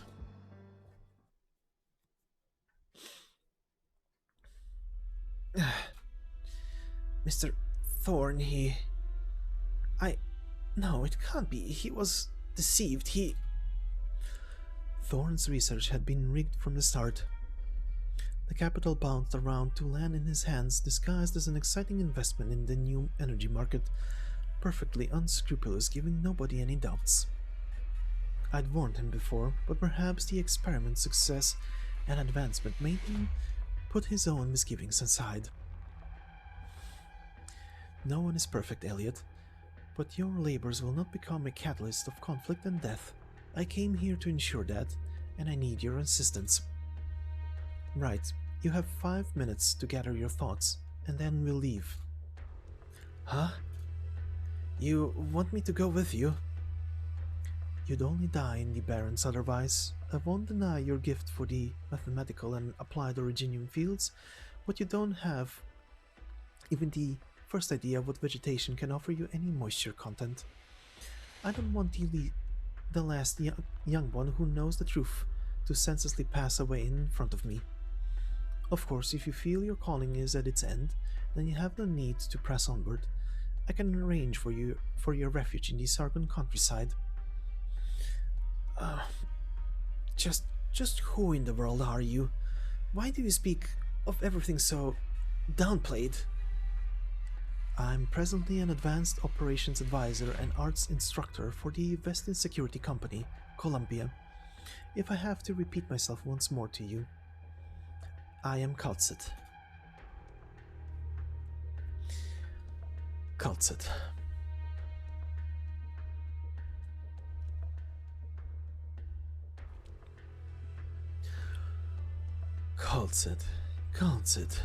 Mr. Thorne, No, it can't be. He was deceived. Thorne's research had been rigged from the start. The capital bounced around to land in his hands, disguised as an exciting investment in the new energy market, perfectly unscrupulous, giving nobody any doubts. I'd warned him before, but perhaps the experiment's success and advancement made him put his own misgivings aside. No one is perfect, Elliot, but your labors will not become a catalyst of conflict and death. I came here to ensure that, and I need your assistance. Right, you have 5 minutes to gather your thoughts, and then we'll leave. Huh? You want me to go with you? You'd only die in the Barrens otherwise. I won't deny your gift for the mathematical and applied originium fields, but you don't have even the first idea of what vegetation can offer you any moisture content. I don't want the last young one who knows the truth to senselessly pass away in front of me. Of course, if you feel your calling is at its end, then you have no need to press onward. I can arrange for your refuge in the Sargon countryside. Just who in the world are you? Why do you speak of everything so downplayed? I'm presently an advanced operations advisor and arts instructor for the Vestin Security Company, Columbia. If I have to repeat myself once more to you, I am Kal'tsit. Kal'tsit. Kal'tsit.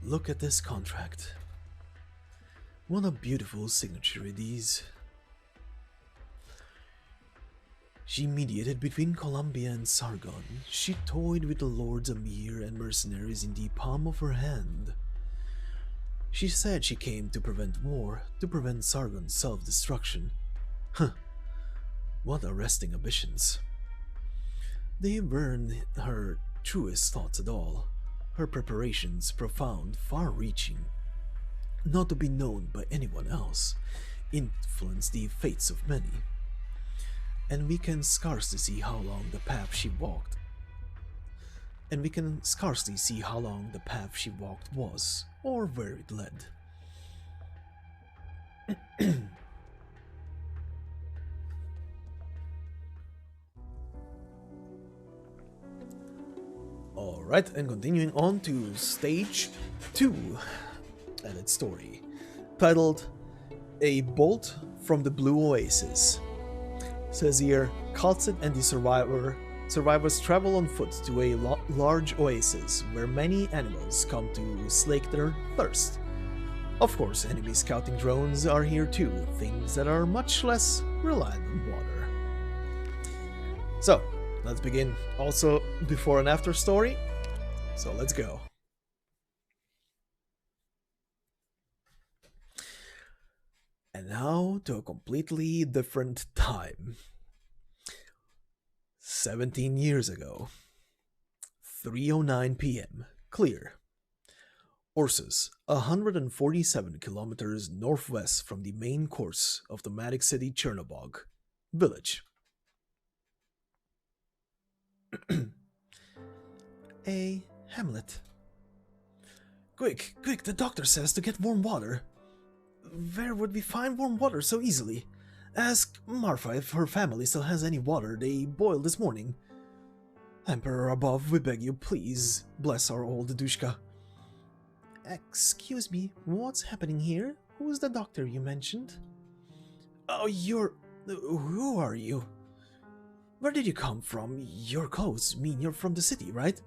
Look at this contract. What a beautiful signature it is. She mediated between Columbia and Sargon. She toyed with the Lords Amir and mercenaries in the palm of her hand. She said she came to prevent war, to prevent Sargon's self-destruction. Huh. What arresting ambitions. They weren't her truest thoughts at all. Her preparations profound, far-reaching, not to be known by anyone else, influenced the fates of many. And we can scarcely see how long the path she walked. Was, or where it led. Alright, and continuing on to stage 2 and its story, titled A Bolt from the Blue Oasis. Says here, Kal'tsit and the survivors travel on foot to a large oasis where many animals come to slake their thirst. Of course, enemy scouting drones are here too, things that are much less reliant on water. So, let's begin. Also, before and after story. So let's go. And now to a completely different time. 17 years ago. 3:09 p.m. Clear. Ursus, 147 kilometers northwest from the main course of the Matic City Chernobog. Village. A hamlet. Quick, quick, the doctor says to get warm water. Where would we find warm water so easily? Ask Marfa if her family still has any water they boiled this morning. Emperor above, we beg you, please, bless our old Dushka. Excuse me, what's happening here? Who is the doctor you mentioned? Oh, who are you? Where did you come from? Your clothes mean you're from the city, right?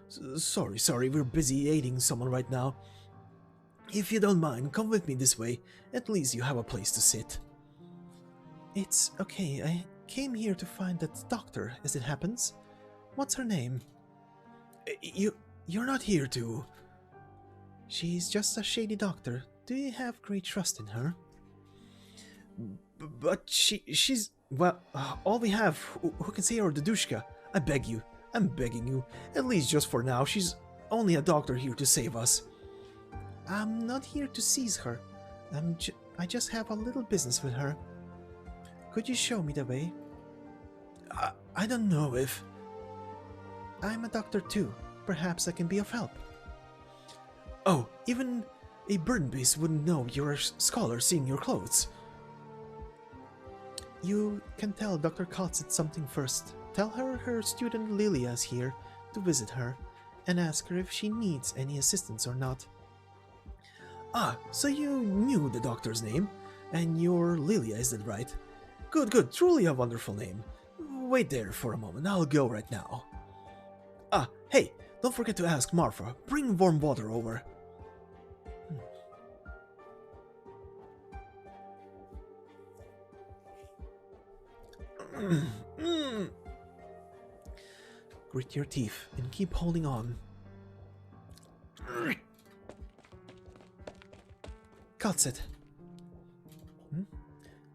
Sorry, we're busy aiding someone right now. If you don't mind, come with me this way. At least you have a place to sit. It's okay, I came here to find that doctor, as it happens. What's her name? You're not here to... She's just a shady doctor. Do you have great trust in her? But she's... Well, all we have who can say her Dadushka. I beg you. I'm begging you. At least just for now. She's only a doctor here to save us. I'm not here to seize her. I just have a little business with her. Could you show me the way? I don't know if... I'm a doctor too. Perhaps I can be of help. Oh, even a burn beast wouldn't know you're a scholar seeing your clothes. You can tell Dr. Kal'tsits something first. Tell her her student Lilia is here to visit her, and ask her if she needs any assistance or not. Ah, so you knew the doctor's name, and you're Lilia, is that right? Good, truly a wonderful name. Wait there for a moment, I'll go right now. Ah, hey, don't forget to ask Marfa. Bring warm water over. Grit your teeth and keep holding on. Kal'tsit.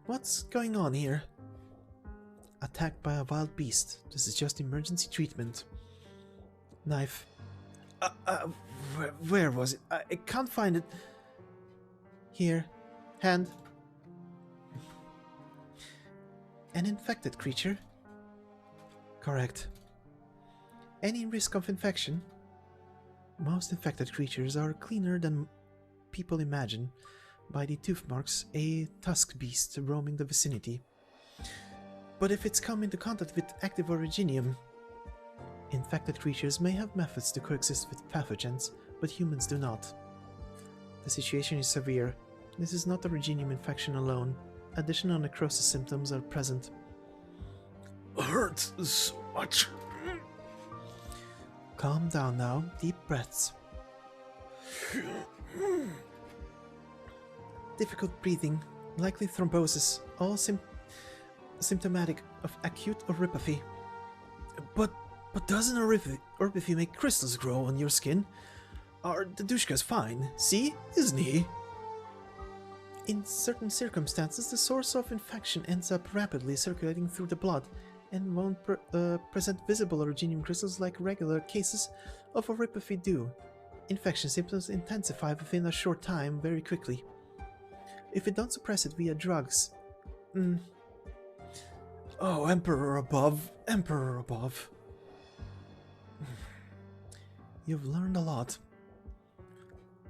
What's going on here? Attacked by a wild beast. This is just emergency treatment. Knife. Where was it? I can't find it. Here. Hand. An infected creature? Correct. Any risk of infection? Most infected creatures are cleaner than people imagine by the tooth marks, a tusk beast roaming the vicinity. But if it's come into contact with active originium, infected creatures may have methods to coexist with pathogens, but humans do not. The situation is severe. This is not a originium infection alone. Additional necrosis symptoms are present. Hurts so much. Calm down now. Deep breaths. Difficult breathing, likely thrombosis, all symptomatic of acute oropathy. But doesn't oropathy make crystals grow on your skin? Our Dadushka's fine, see? Isn't he? In certain circumstances, the source of infection ends up rapidly circulating through the blood and won't present visible originium crystals like regular cases of oropathy do. Infection symptoms intensify within a short time very quickly. If we don't suppress it via drugs... Oh, Emperor above, Emperor above. You've learned a lot.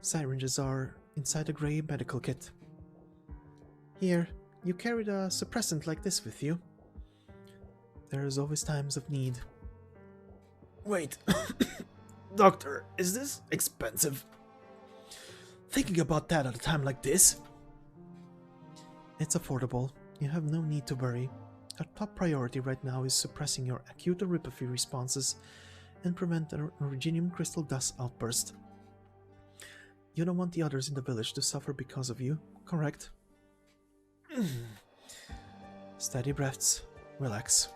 Syringes are inside a grey medical kit. Here, you carried a suppressant like this with you. There's always times of need. Wait, Doctor, is this expensive? Thinking about that at a time like this? It's affordable. You have no need to worry. Our top priority right now is suppressing your acute oropathy responses and prevent an originium crystal dust outburst. You don't want the others in the village to suffer because of you, correct? Steady breaths. Relax.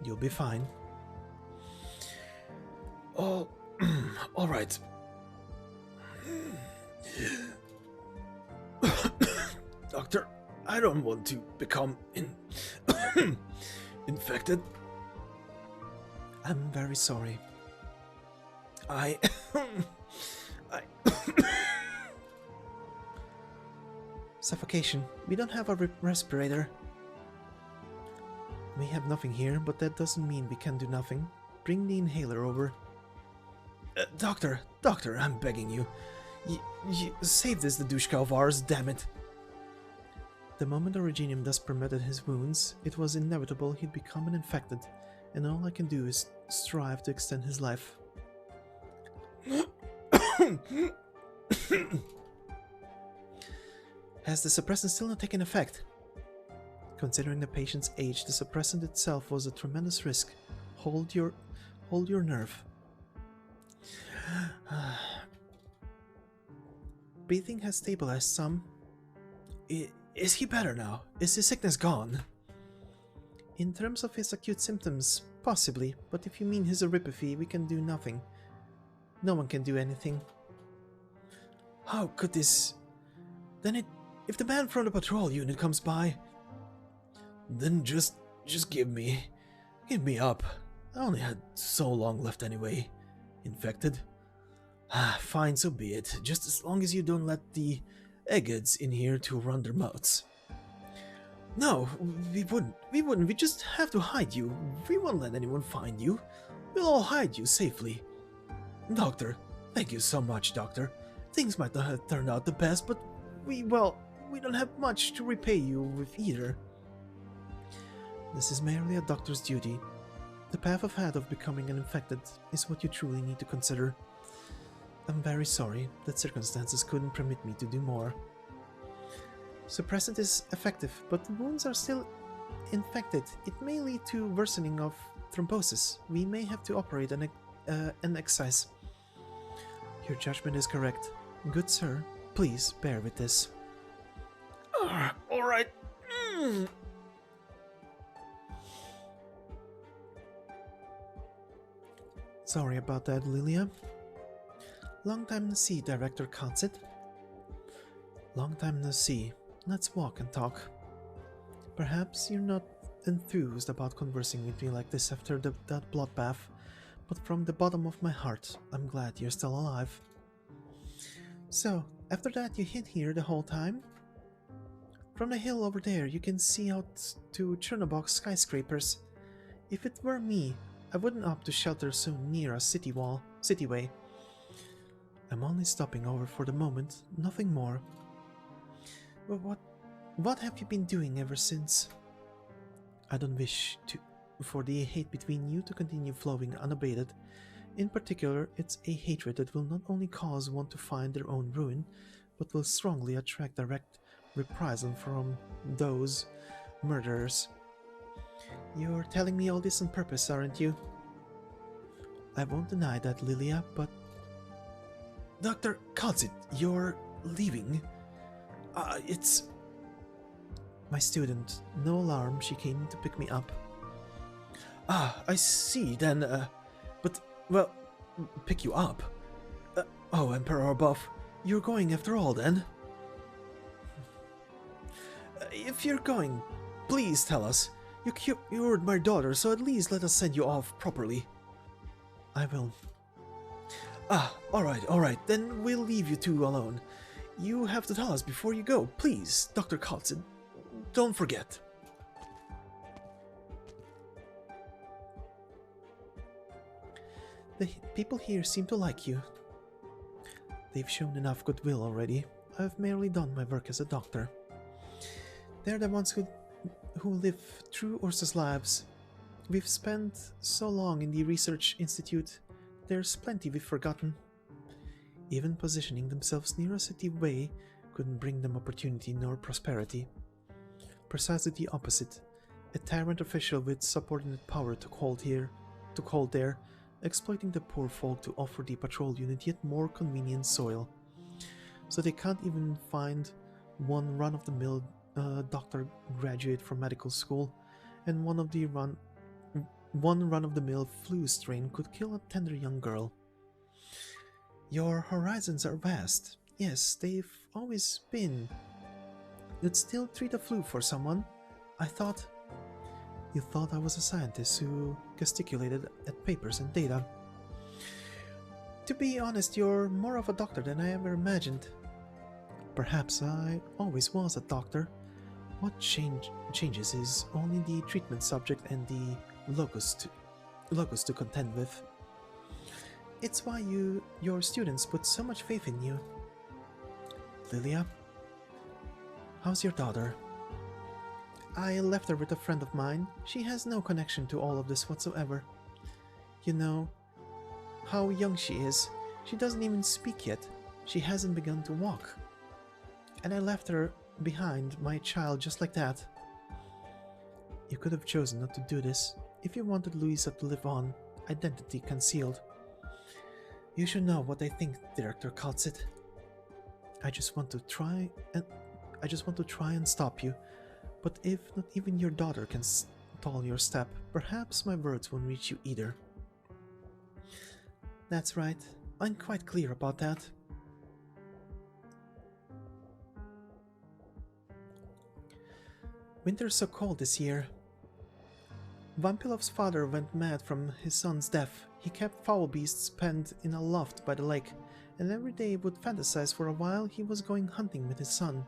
You'll be fine. All Alright. Doctor, I don't want to become infected. I'm very sorry. I Suffocation. We don't have a respirator. We have nothing here, but that doesn't mean we can do nothing. Bring the inhaler over. Doctor, I'm begging you. Save this Dadushka of ours, damn it. The moment Originium thus permitted his wounds, it was inevitable he'd become an infected, and all I can do is strive to extend his life. Has the suppressant still not taken effect? Considering the patient's age, the suppressant itself was a tremendous risk. Hold your nerve. Breathing has stabilized some. Is he better now? Is his sickness gone? In terms of his acute symptoms, possibly, but if you mean his oripathy, we can do nothing. No one can do anything. How could this... Then if the man from the patrol unit comes by, then just give me up. I only had so long left anyway. Infected. Fine, so be it. Just as long as you don't let the eggheads in here to run their mouths. No, we wouldn't. We just have to hide you. We won't let anyone find you. We'll all hide you safely. Doctor, thank you so much, Doctor. Things might not have turned out the best, but we don't have much to repay you with either. This is merely a doctor's duty. The path ahead of becoming an infected is what you truly need to consider. I'm very sorry that circumstances couldn't permit me to do more. Suppressant is effective, but the wounds are still infected. It may lead to worsening of thrombosis. We may have to operate an excise. Your judgment is correct. Good sir, please bear with this. Alright. Sorry about that, Lilia. Long time no see, Director Kal'tsit. Long time no see. Let's walk and talk. Perhaps you're not enthused about conversing with me like this after that bloodbath, but from the bottom of my heart, I'm glad you're still alive. So, after that you hid here the whole time? From the hill over there you can see out to Chernobog's skyscrapers. If it were me, I wouldn't opt to shelter so near a cityway. I'm only stopping over for the moment, nothing more. Well, what have you been doing ever since? I don't wish for the hate between you to continue flowing unabated. In particular, it's a hatred that will not only cause one to find their own ruin, but will strongly attract direct reprisal from those murderers. You're telling me all this on purpose, aren't you? I won't deny that, Lilia, but... Dr. Kal'tsit, you're leaving. It's... My student. No alarm, she came to pick me up. I see, then, but, well, pick you up? Oh, Emperor above, you're going after all, then? If you're going, please tell us. You cured my daughter, so at least let us send you off properly. I will. Alright, then we'll leave you two alone. You have to tell us before you go, please, Dr. Kal'tsit. Don't forget. The people here seem to like you. They've shown enough goodwill already. I've merely done my work as a doctor. They're the ones who live true Ursa's lives. We've spent so long in the research institute, there's plenty we've forgotten. Even positioning themselves near a city way couldn't bring them opportunity nor prosperity. Precisely the opposite. A tyrant official with subordinate power took hold there, exploiting the poor folk to offer the patrol unit yet more convenient soil. So they can't even find one run-of-the-mill doctor graduate from medical school, and one run-of-the-mill flu strain could kill a tender young girl. Your horizons are vast. Yes, they've always been. You'd still treat a flu for someone? I thought. You thought I was a scientist who gesticulated at papers and data. To be honest, you're more of a doctor than I ever imagined. Perhaps I always was a doctor. What changes is only the treatment subject and the locus to contend with. It's why your students put so much faith in you. Lilia, how's your daughter? I left her with a friend of mine. She has no connection to all of this whatsoever. You know how young she is. She doesn't even speak yet. She hasn't begun to walk. And I left her behind, my child, just like that. You could have chosen not to do this if you wanted Louisa to live on, identity concealed. You should know what I think, Director Kal'tsit. I just want to try and stop you. But if not even your daughter can stall your step, perhaps my words won't reach you either. That's right. I'm quite clear about that. Winter's so cold this year. Vampilov's father went mad from his son's death. He kept foul beasts penned in a loft by the lake, and every day would fantasize for a while he was going hunting with his son.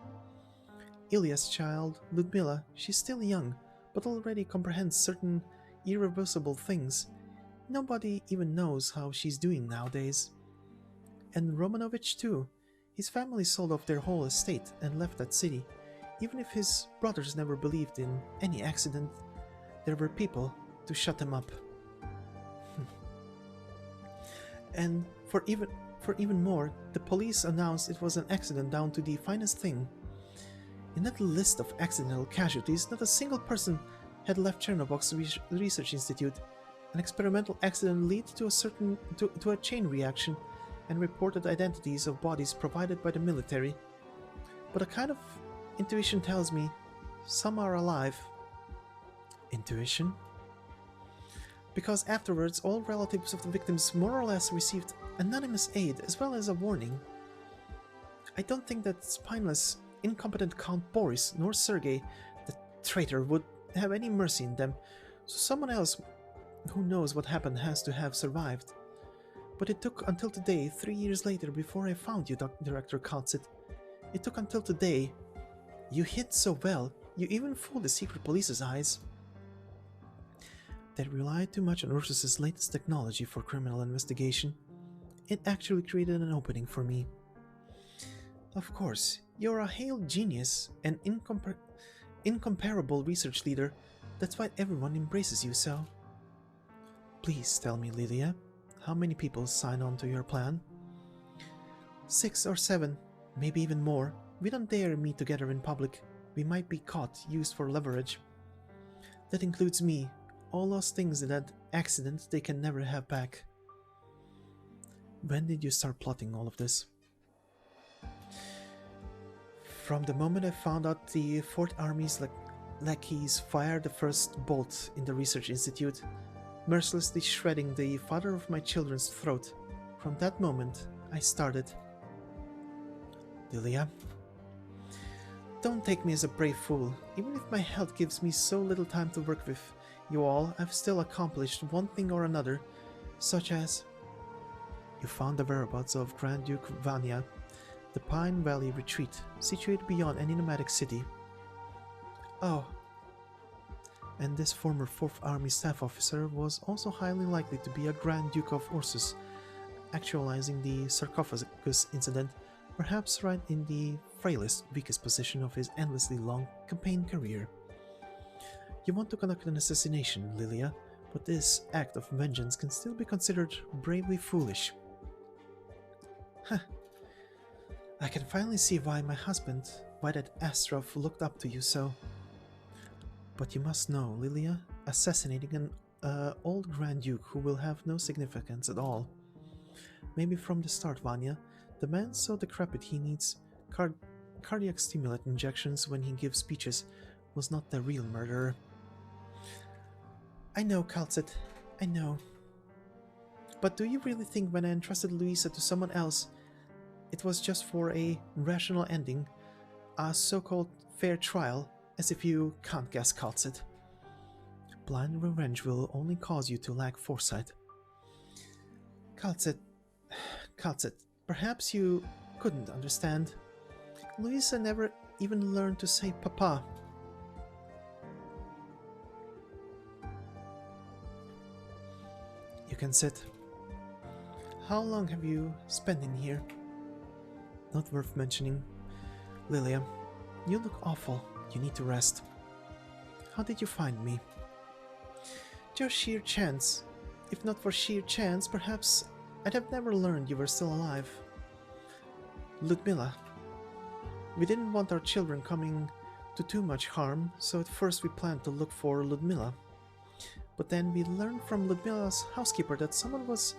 Ilya's child, Ludmila, she's still young, but already comprehends certain irreversible things. Nobody even knows how she's doing nowadays. And Romanovich too. His family sold off their whole estate and left that city. Even if his brothers never believed in any accident, there were people to shut them up. And for even more, the police announced it was an accident down to the finest thing. In that list of accidental casualties, not a single person had left Chernobog's research institute. An experimental accident leads to a chain reaction and reported identities of bodies provided by the military. But a kind of intuition tells me some are alive. Intuition? Because afterwards all relatives of the victims more or less received anonymous aid as well as a warning. I don't think that spineless, incompetent Count Boris nor Sergei, the traitor, would have any mercy in them, so someone else who knows what happened has to have survived. But it took until today, 3 years later, before I found you, Director Kal'tsit. It took until today. You hid so well, you even fooled the secret police's eyes. They relied too much on Ursus's latest technology for criminal investigation. It actually created an opening for me. Of course, you're a hailed genius, an incomparable research leader. That's why everyone embraces you so. Please tell me, Lilia, how many people sign on to your plan? 6 or 7, maybe even more. We don't dare meet together in public. We might be caught, used for leverage. That includes me. All lost things in that accident they can never have back. When did you start plotting all of this? From the moment I found out the Fourth Army's lackeys fired the first bolt in the research institute, mercilessly shredding the father of my children's throat. From that moment, I started. Lilia, don't take me as a brave fool. Even if my health gives me so little time to work with you all, I've still accomplished one thing or another, such as... You found the whereabouts of Grand Duke Vanya, the Pine Valley retreat, situated beyond any nomadic city. Oh. And this former 4th Army staff officer was also highly likely to be a Grand Duke of Ursus, actualizing the sarcophagus incident, perhaps right in the frailest, weakest position of his endlessly long campaign career. You want to conduct an assassination, Lilia, but this act of vengeance can still be considered bravely foolish. Huh. I can finally see why that Astrov looked up to you so. But you must know, Lilia, assassinating an old Grand Duke who will have no significance at all. Maybe from the start, Vanya, the man's so decrepit he needs cardiac stimulant injections when he gives speeches, was not the real murderer. I know, Kal'tsit, I know. But do you really think when I entrusted Louisa to someone else, it was just for a rational ending, a so-called fair trial, as if you can't guess, Kal'tsit? Blind revenge will only cause you to lack foresight. Kal'tsit, Kal'tsit, perhaps you couldn't understand. Louisa never even learned to say Papa. You can sit. How long have you spent in here? Not worth mentioning. Lilia, you look awful. You need to rest. How did you find me? Just sheer chance. If not for sheer chance, perhaps I'd have never learned you were still alive. Ludmilla. We didn't want our children coming to too much harm, so at first we planned to look for Ludmilla. But then we learned from Ludmilla's housekeeper that someone was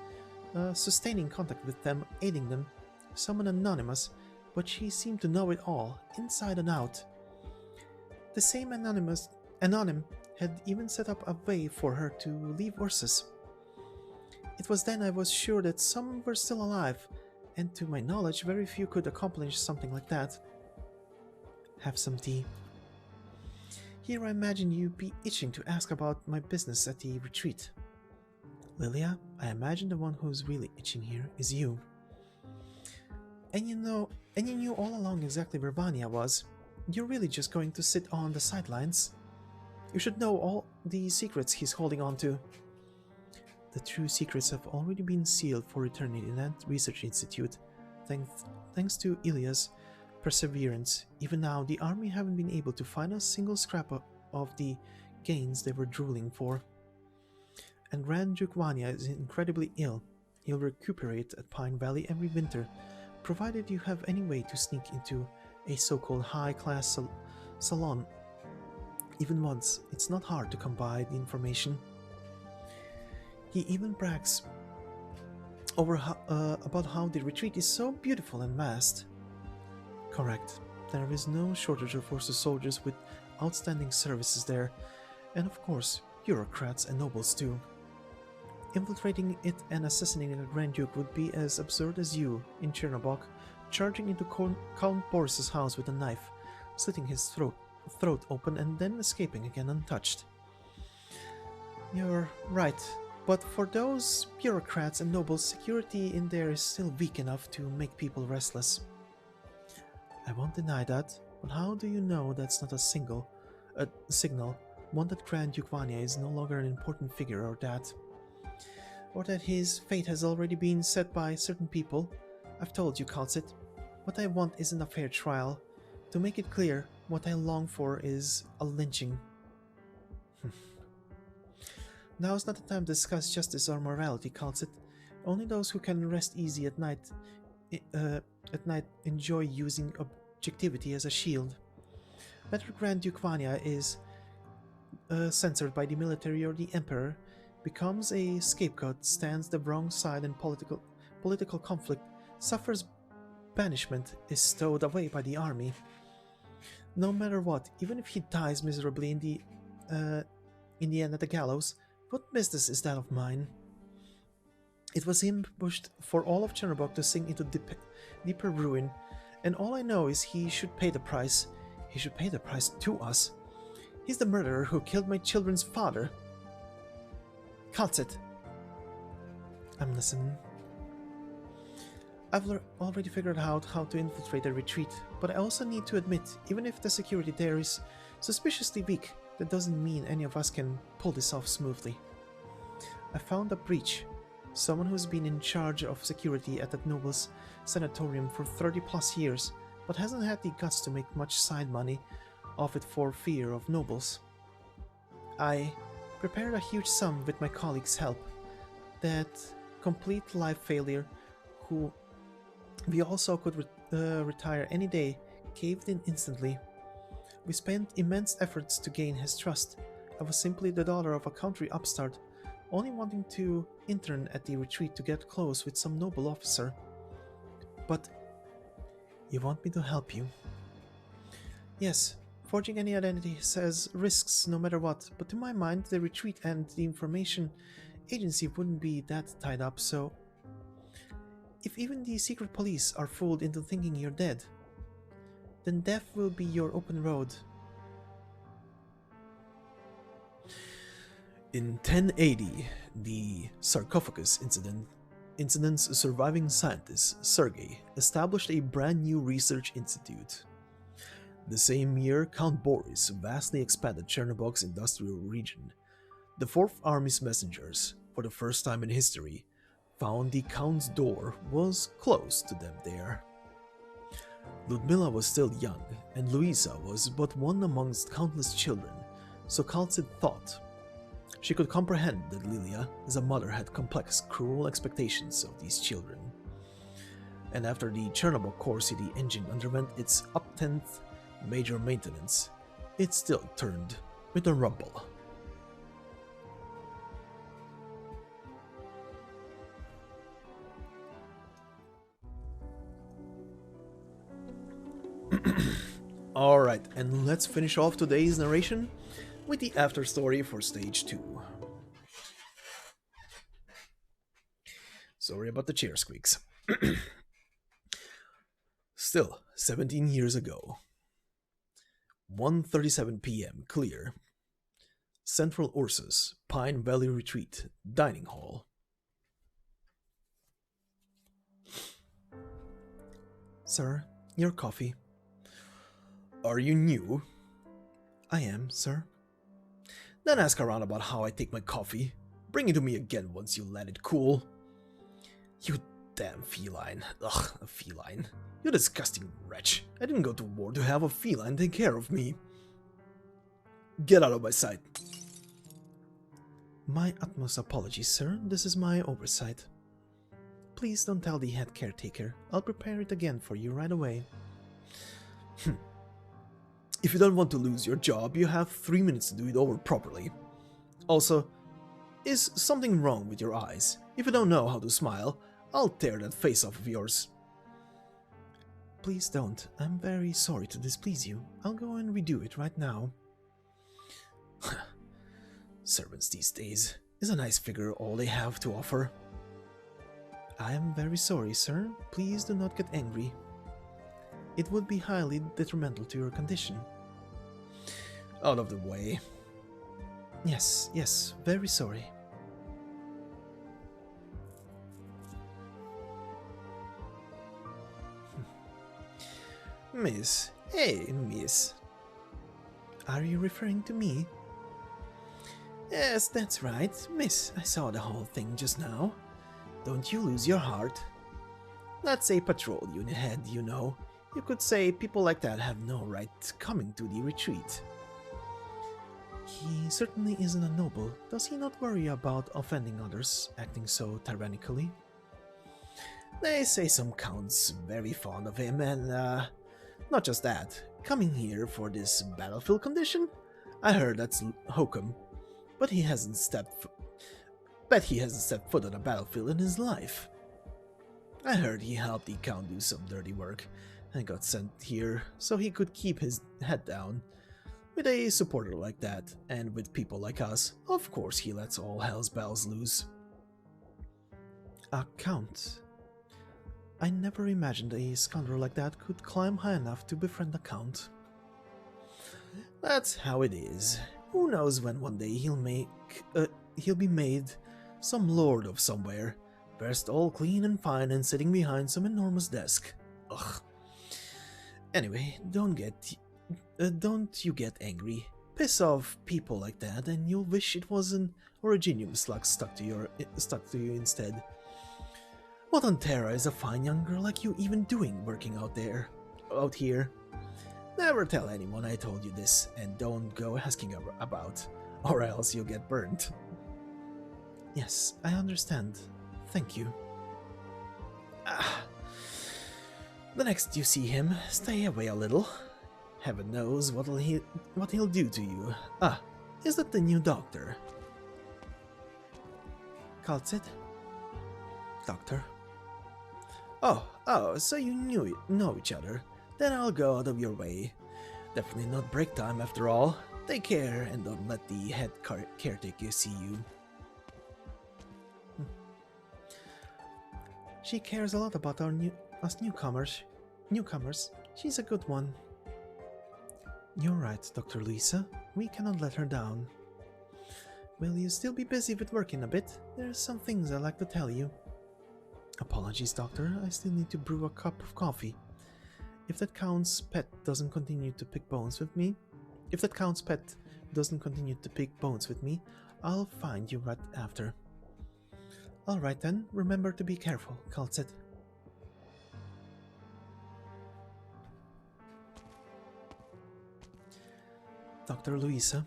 sustaining contact with them, aiding them. Someone anonymous, but she seemed to know it all, inside and out. The same Anonym had even set up a way for her to leave Ursus. It was then I was sure that some were still alive, and to my knowledge very few could accomplish something like that. Have some tea. Here I imagine you be itching to ask about my business at the retreat. Lilia, I imagine the one who's really itching here is you. And you knew all along exactly where Vanya was. You're really just going to sit on the sidelines? You should know all the secrets he's holding on to. The true secrets have already been sealed for eternity in that research institute, thanks to Ilya's perseverance. Even now, the army haven't been able to find a single scrap of the gains they were drooling for. And Grand Duke Vanya is incredibly ill. He'll recuperate at Pine Valley every winter, provided you have any way to sneak into a so-called high-class salon. Even once, it's not hard to come by the information. He even brags about how the retreat is so beautiful and vast. Correct. There is no shortage of forces soldiers with outstanding services there, and of course, bureaucrats and nobles too. Infiltrating it and assassinating a Grand Duke would be as absurd as you, in Chernobog, charging into Count Boris's house with a knife, slitting his throat open and then escaping again untouched. You're right, but for those bureaucrats and nobles, security in there is still weak enough to make people restless. I won't deny that, but how do you know that's not a signal, one that Grand Duke Vanya is no longer an important figure, or that his fate has already been set by certain people? I've told you, Kal'tsit, what I want isn't a fair trial. To make it clear, what I long for is a lynching. Now is not the time to discuss justice or morality, Kal'tsit. Only those who can rest easy at night enjoy using objectivity as a shield. Whether Grand Duke Vanya is censored by the military or the Emperor, becomes a scapegoat, stands the wrong side in political conflict, suffers banishment, is stowed away by the army. No matter what, even if he dies miserably in the end at the gallows, what business is that of mine? It was him pushed for all of Chernobog to sink into deeper ruin, and all I know is he should pay the price. He should pay the price to us. He's the murderer who killed my children's father. Kal'tsit. I'm listening. I've already figured out how to infiltrate a retreat, but I also need to admit, even if the security there is suspiciously weak, that doesn't mean any of us can pull this off smoothly. I found a breach. Someone who's been in charge of security at that noble's sanatorium for 30 plus years, but hasn't had the guts to make much side money off it for fear of nobles. I prepared a huge sum with my colleagues' help. That complete life failure, who we also could retire any day, caved in instantly. We spent immense efforts to gain his trust. I was simply the daughter of a country upstart, only wanting to intern at the retreat to get close with some noble officer. But you want me to help you? Yes, forging any identity has risks no matter what, but to my mind the retreat and the information agency wouldn't be that tied up, so... If even the secret police are fooled into thinking you're dead, then death will be your open road. In 1080, the sarcophagus incident's surviving scientist, Sergei, established a brand new research institute. The same year, Count Boris vastly expanded Chernobog's industrial region. The Fourth Army's messengers, for the first time in history, found the Count's door was closed to them there. Ludmilla was still young, and Luisa was but one amongst countless children, so Kal'tsit thought. She could comprehend that Lilia, as a mother, had complex, cruel expectations of these children. And after the Chernobyl core city engine underwent its up-10th major maintenance, it still turned with a rumble. Alright, and let's finish off today's narration with the after story for stage 2. Sorry about the chair squeaks. Still, 17 years ago. 1:37 p.m. Clear. Central Ursus, Pine Valley Retreat, Dining Hall. Sir, your coffee. Are you new? I am, sir. Then ask around about how I take my coffee. Bring it to me again once you let it cool. You damn feline. Ugh, a feline. You disgusting wretch. I didn't go to war to have a feline take care of me. Get out of my sight. My utmost apologies, sir. This is my oversight. Please don't tell the head caretaker. I'll prepare it again for you right away. If you don't want to lose your job, you have 3 minutes to do it over properly. Also, is something wrong with your eyes? If you don't know how to smile, I'll tear that face off of yours. Please don't. I'm very sorry to displease you. I'll go and redo it right now. Servants these days. Is a nice figure all they have to offer? I am very sorry, sir. Please do not get angry. It would be highly detrimental to your condition. Out of the way. Yes, very sorry. Miss. Hey, miss. Are you referring to me? Yes, that's right, miss. I saw the whole thing just now. Don't you lose your heart. That's a patrol unit head, you know. You could say people like that have no right coming to the retreat. He certainly isn't a noble. Does he not worry about offending others, acting so tyrannically? They say some count's very fond of him, and not just that. Coming here for this battlefield condition? I heard that's hokum, but he hasn't stepped foot on a battlefield in his life. I heard he helped the count do some dirty work and got sent here so he could keep his head down. With a supporter like that, and with people like us, of course he lets all hell's bells loose. A count? I never imagined a scoundrel like that could climb high enough to befriend a count. That's how it is. Who knows when one day he'll be made some lord of somewhere, dressed all clean and fine and sitting behind some enormous desk. Ugh. Anyway, don't you get angry. Piss off people like that and you'll wish it was an originium slug stuck to you instead. What on Terra is a fine young girl like you even doing working out here? Never tell anyone I told you this, and don't go asking about, or else you'll get burnt. Yes, I understand. Thank you. The next you see him, stay away a little. Heaven knows what he'll do to you. Is that the new doctor? Kal'tsit? Doctor? Oh, so you know each other. Then I'll go out of your way. Definitely not break time after all. Take care and don't let the head caretaker see you. She cares a lot about us newcomers. She's a good one. You're right, Dr. Lisa. We cannot let her down. Will you still be busy with working a bit? There's some things I'd like to tell you. Apologies, Doctor. I still need to brew a cup of coffee. If that count's pet doesn't continue to pick bones with me, I'll find you right after. Alright then, remember to be careful, Kal'tsit. Dr. Louisa.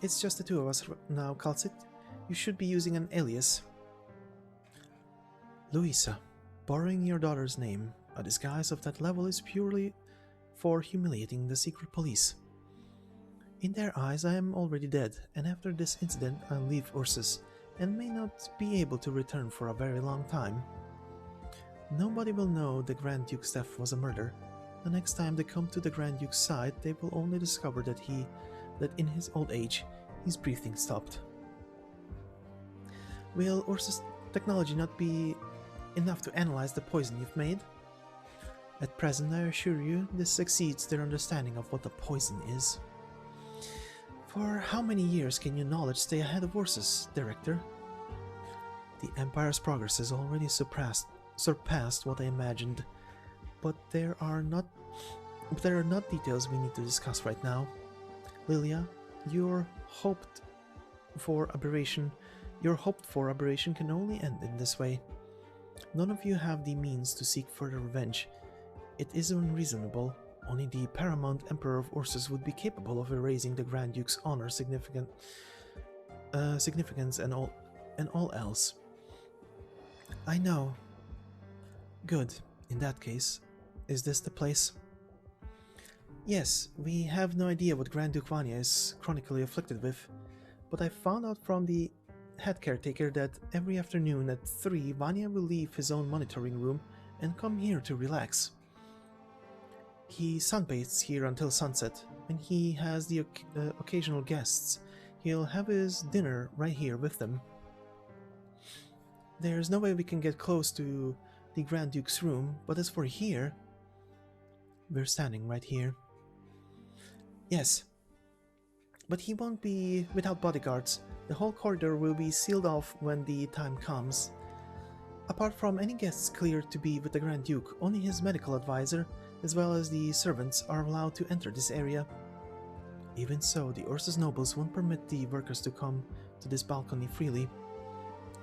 It's just the two of us now, Kal'tsit. You should be using an alias. Louisa, borrowing your daughter's name, a disguise of that level is purely for humiliating the secret police. In their eyes I am already dead, and after this incident I'll leave Ursus, and may not be able to return for a very long time. Nobody will know the Grand Duke's death was a murder. The next time they come to the Grand Duke's side, they will only discover that in his old age, his breathing stopped. Will Ursus' technology not be enough to analyze the poison you've made? At present, I assure you, this exceeds their understanding of what a poison is. For how many years can your knowledge stay ahead of Ursus, Director? The Empire's progress has already surpassed what I imagined, but there are not details we need to discuss right now. Lilia, your hoped for aberration can only end in this way. None of you have the means to seek further revenge. It is unreasonable. Only the paramount Emperor of Ursus would be capable of erasing the Grand Duke's honor, significance, and all else. I know. Good. In that case, is this the place? Yes, we have no idea what Grand Duke Vanya is chronically afflicted with, but I found out from the head caretaker that every afternoon at 3 Vanya will leave his own monitoring room and come here to relax. He sunbathes here until sunset. When he has the occasional guests, he'll have his dinner right here with them. There's no way we can get close to the Grand Duke's room, but as for here, we're standing right here. Yes, but he won't be without bodyguards. The whole corridor will be sealed off when the time comes. Apart from any guests cleared to be with the Grand Duke, only his medical advisor, as well as the servants, are allowed to enter this area. Even so, the Ursus nobles won't permit the workers to come to this balcony freely.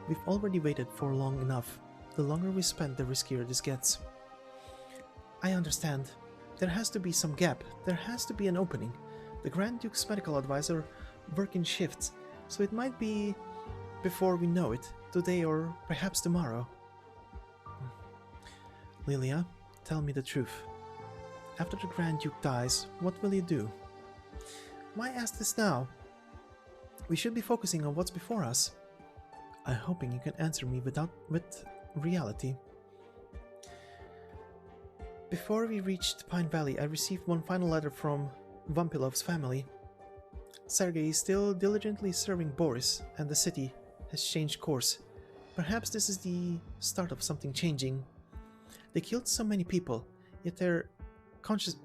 We've already waited for long enough. The longer we spend, the riskier this gets. I understand. There has to be some gap. There has to be an opening. The Grand Duke's medical advisor works in shifts, so it might be before we know it, today or perhaps tomorrow. Lilia, tell me the truth. After the Grand Duke dies, what will you do? Why ask this now? We should be focusing on what's before us. I'm hoping you can answer me with reality. Before we reached Pine Valley, I received one final letter from Vampilov's family. Sergei is still diligently serving Boris, and the city has changed course. Perhaps this is the start of something changing. They killed so many people, yet their conscience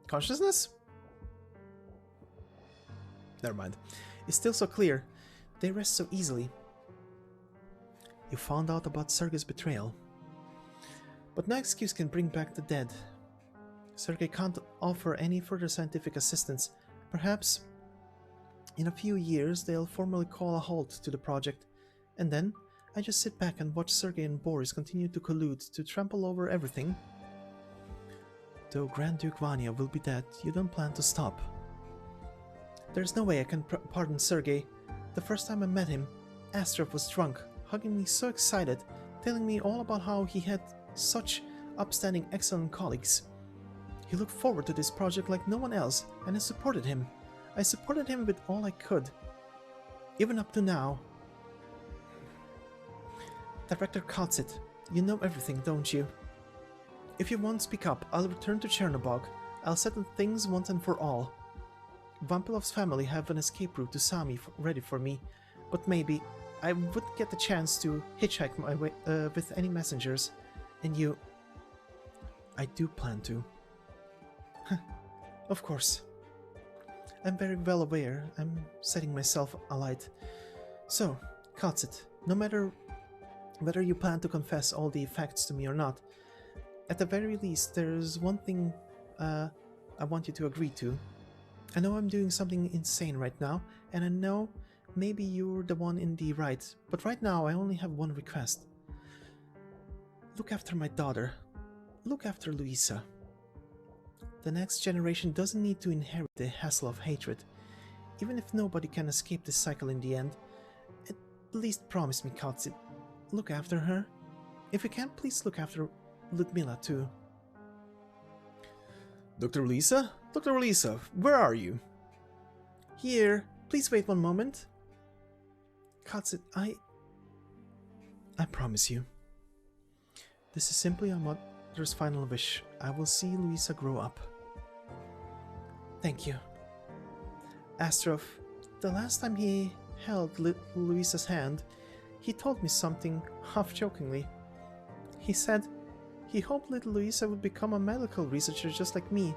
consciousness? Never mind. It's still so clear. They rest so easily. You found out about Sergei's betrayal. But no excuse can bring back the dead. Sergei can't offer any further scientific assistance. Perhaps in a few years they'll formally call a halt to the project, and then I just sit back and watch Sergei and Boris continue to collude to trample over everything. Though Grand Duke Vanya will be dead, you don't plan to stop. There's no way I can pardon Sergei. The first time I met him, Astrov was drunk, hugging me so excited, telling me all about how he had such upstanding, excellent colleagues. He looked forward to this project like no one else, and I supported him. I supported him with all I could. Even up to now. Director Kal'tsit, you know everything, don't you? If you won't speak up, I'll return to Chernobog. I'll settle things once and for all. Vampilov's family have an escape route to Sami ready for me, but maybe I wouldn't get the chance to hitchhike my way with any messengers, and you... I do plan to. Of course. I'm very well aware I'm setting myself alight. So, Kal'tsit, no matter whether you plan to confess all the facts to me or not, at the very least, there's one thing I want you to agree to. I know I'm doing something insane right now, and I know maybe you're the one in the right, but right now I only have one request. Look after my daughter. Look after Luisa. The next generation doesn't need to inherit the hassle of hatred. Even if nobody can escape this cycle in the end, at least promise me, Kal'tsit, look after her. If you can, please look after Ludmilla too. Dr. Lisa? Dr. Lisa, where are you? Here. Please wait one moment. Kal'tsit, I promise you. This is simply our mother's final wish. I will see Luisa grow up. Thank you. Astrov, the last time he held Luisa's hand, he told me something half-jokingly. He said he hoped little Luisa would become a medical researcher just like me,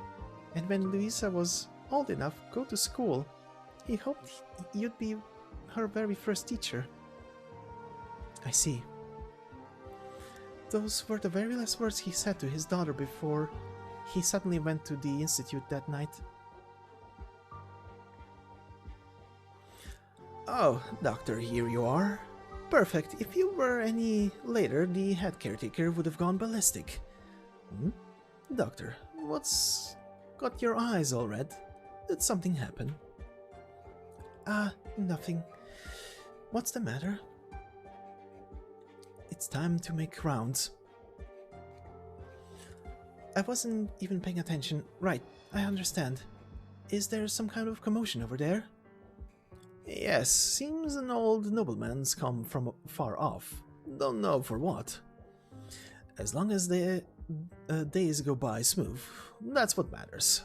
and when Luisa was old enough to go to school, he hoped you'd be her very first teacher. I see. Those were the very last words he said to his daughter before he suddenly went to the institute that night. Oh, Doctor, here you are. Perfect. If you were any later, the head caretaker would have gone ballistic. Doctor, what's got your eyes all red? Did something happen? Nothing. What's the matter? It's time to make rounds. I wasn't even paying attention. Right, I understand. Is there some kind of commotion over there? Yes, seems an old nobleman's come from far off. Don't know for what. As long as the days go by smooth, that's what matters.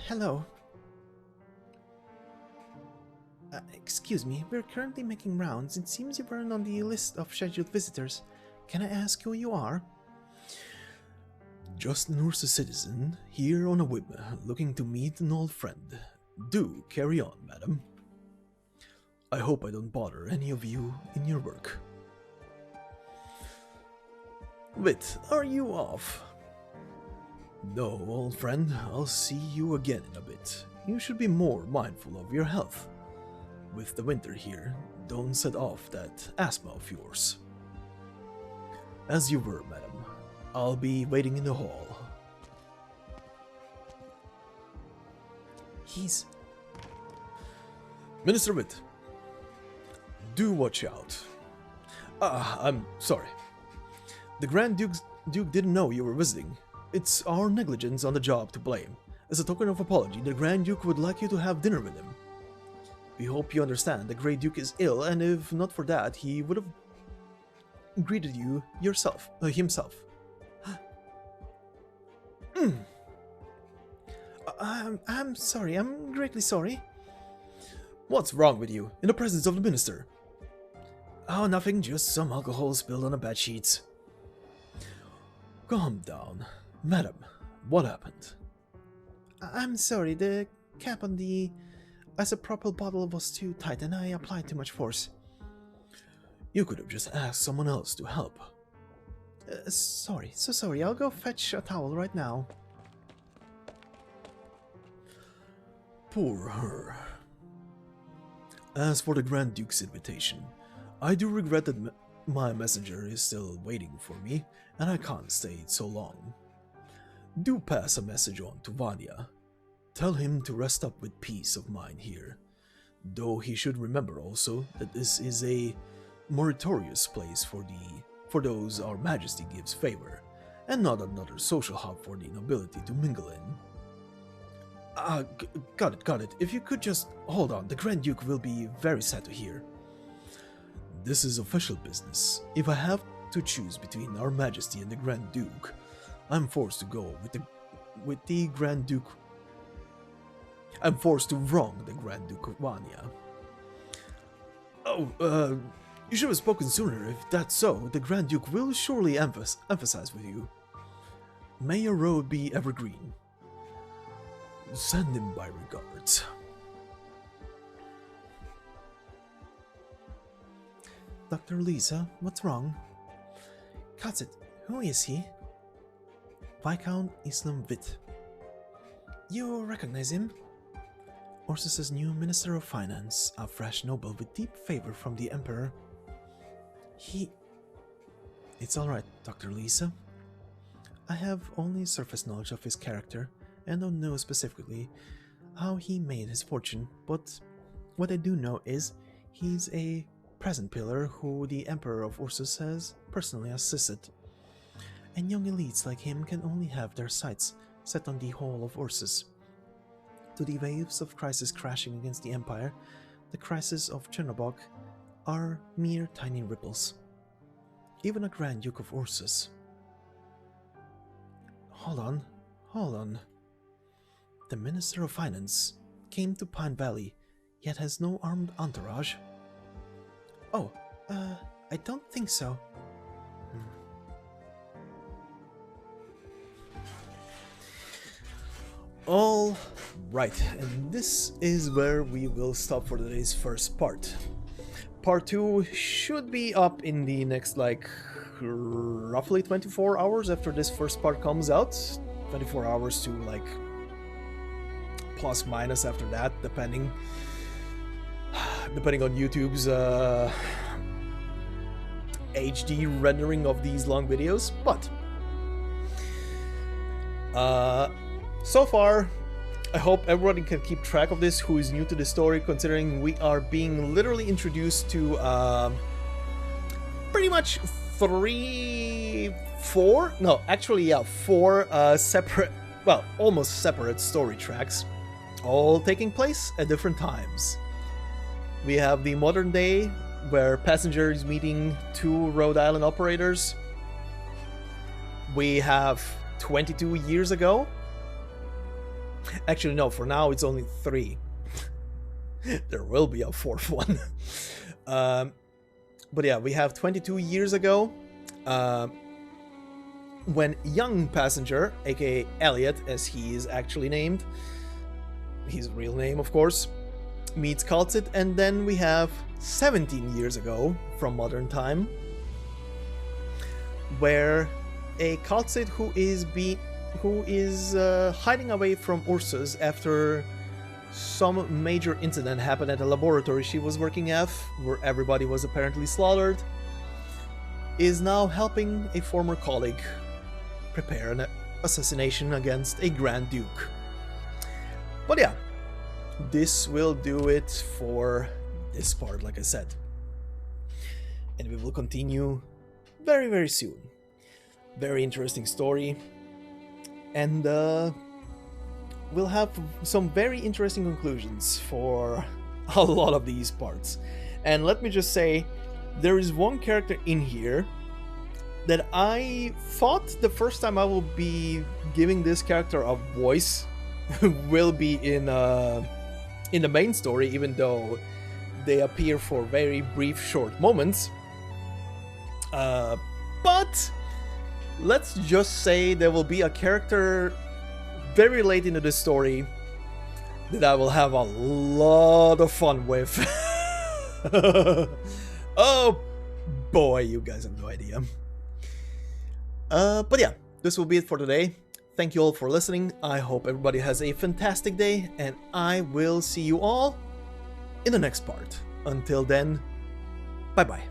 Hello. Excuse me, we're currently making rounds. It seems you weren't on the list of scheduled visitors. Can I ask who you are? Just an Ursa citizen, here on a whim, looking to meet an old friend. Do carry on, madam. I hope I don't bother any of you in your work. Wit, are you off? No, old friend, I'll see you again in a bit. You should be more mindful of your health. With the winter here, don't set off that asthma of yours. As you were, madam. I'll be waiting in the hall. He's... Minister Witt. Do watch out. I'm sorry. The Grand Duke didn't know you were visiting. It's our negligence on the job to blame. As a token of apology, the Grand Duke would like you to have dinner with him. We hope you understand the Great Duke is ill, and if not for that, he would have greeted you himself. I'm sorry, I'm greatly sorry. What's wrong with you, in the presence of the minister? Oh, nothing, just some alcohol spilled on the bed sheets. Calm down. Madam, what happened? I'm sorry, the cap on the isopropyl bottle was too tight and I applied too much force. You could have just asked someone else to help. Sorry, so sorry, I'll go fetch a towel right now. Poor her. As for the Grand Duke's invitation, I do regret that my messenger is still waiting for me, and I can't stay so long. Do pass a message on to Vanya. Tell him to rest up with peace of mind here, though he should remember also that this is a meritorious place for those our Majesty gives favor, and not another social hub for the nobility to mingle in. Got it. If you could just hold on, the Grand Duke will be very sad to hear. This is official business. If I have to choose between our Majesty and the Grand Duke, I'm forced to go with with the Grand Duke. I'm forced to wrong the Grand Duke of Vanya. Oh, you should have spoken sooner. If that's so, the Grand Duke will surely emphasize with you. May your road be evergreen. Send him my regards. Dr. Lisa, what's wrong? Kal'tsit, who is he? Viscount Islam Vit. You recognize him? Ursus's new Minister of Finance, a fresh noble with deep favor from the Emperor. It's alright, Dr. Lisa. I have only surface knowledge of his character, and don't know specifically how he made his fortune, but what I do know is he's a present pillar who the Emperor of Ursus has personally assisted. And young elites like him can only have their sights set on the whole of Ursus. To the waves of crisis crashing against the Empire, the crisis of Chernobog are mere tiny ripples. Even a Grand Duke of Ursus. Hold on. The Minister of Finance came to Pine Valley, yet has no armed entourage. Oh, I don't think so. All right, and this is where we will stop for today's first part. Part 2 should be up in the next, like, roughly 24 hours after this first part comes out. 24 hours to, like, plus minus after that, depending on YouTube's HD rendering of these long videos. But so far, I hope everybody can keep track of this who is new to the story, considering we are being literally introduced to pretty much four separate, well, almost separate story tracks, all taking place at different times. We have the modern day, where Passenger is meeting 2 Rhode Island operators. We have 22 years ago. Actually, no, for now it's only 3. There will be a 4th one. But yeah, we have 22 years ago, when young Passenger, aka Elliot, as he is actually named, his real name of course, meets Kal'tsit, and then we have 17 years ago from modern time, where a Kal'tsit who is hiding away from Ursus after some major incident happened at a laboratory she was working at, where everybody was apparently slaughtered, is now helping a former colleague prepare an assassination against a Grand Duke. But yeah, this will do it for this part, like I said. And we will continue very, very soon. Very interesting story. And we'll have some very interesting conclusions for a lot of these parts. And let me just say, there is one character in here that I thought the first time I will be giving this character a voice will be in the main story, even though they appear for very brief, short moments. But let's just say there will be a character very late into the story that I will have a lot of fun with. Oh boy, you guys have no idea. But yeah, this will be it for today. Thank you all for listening. I hope everybody has a fantastic day, and I will see you all in the next part. Until then, bye bye.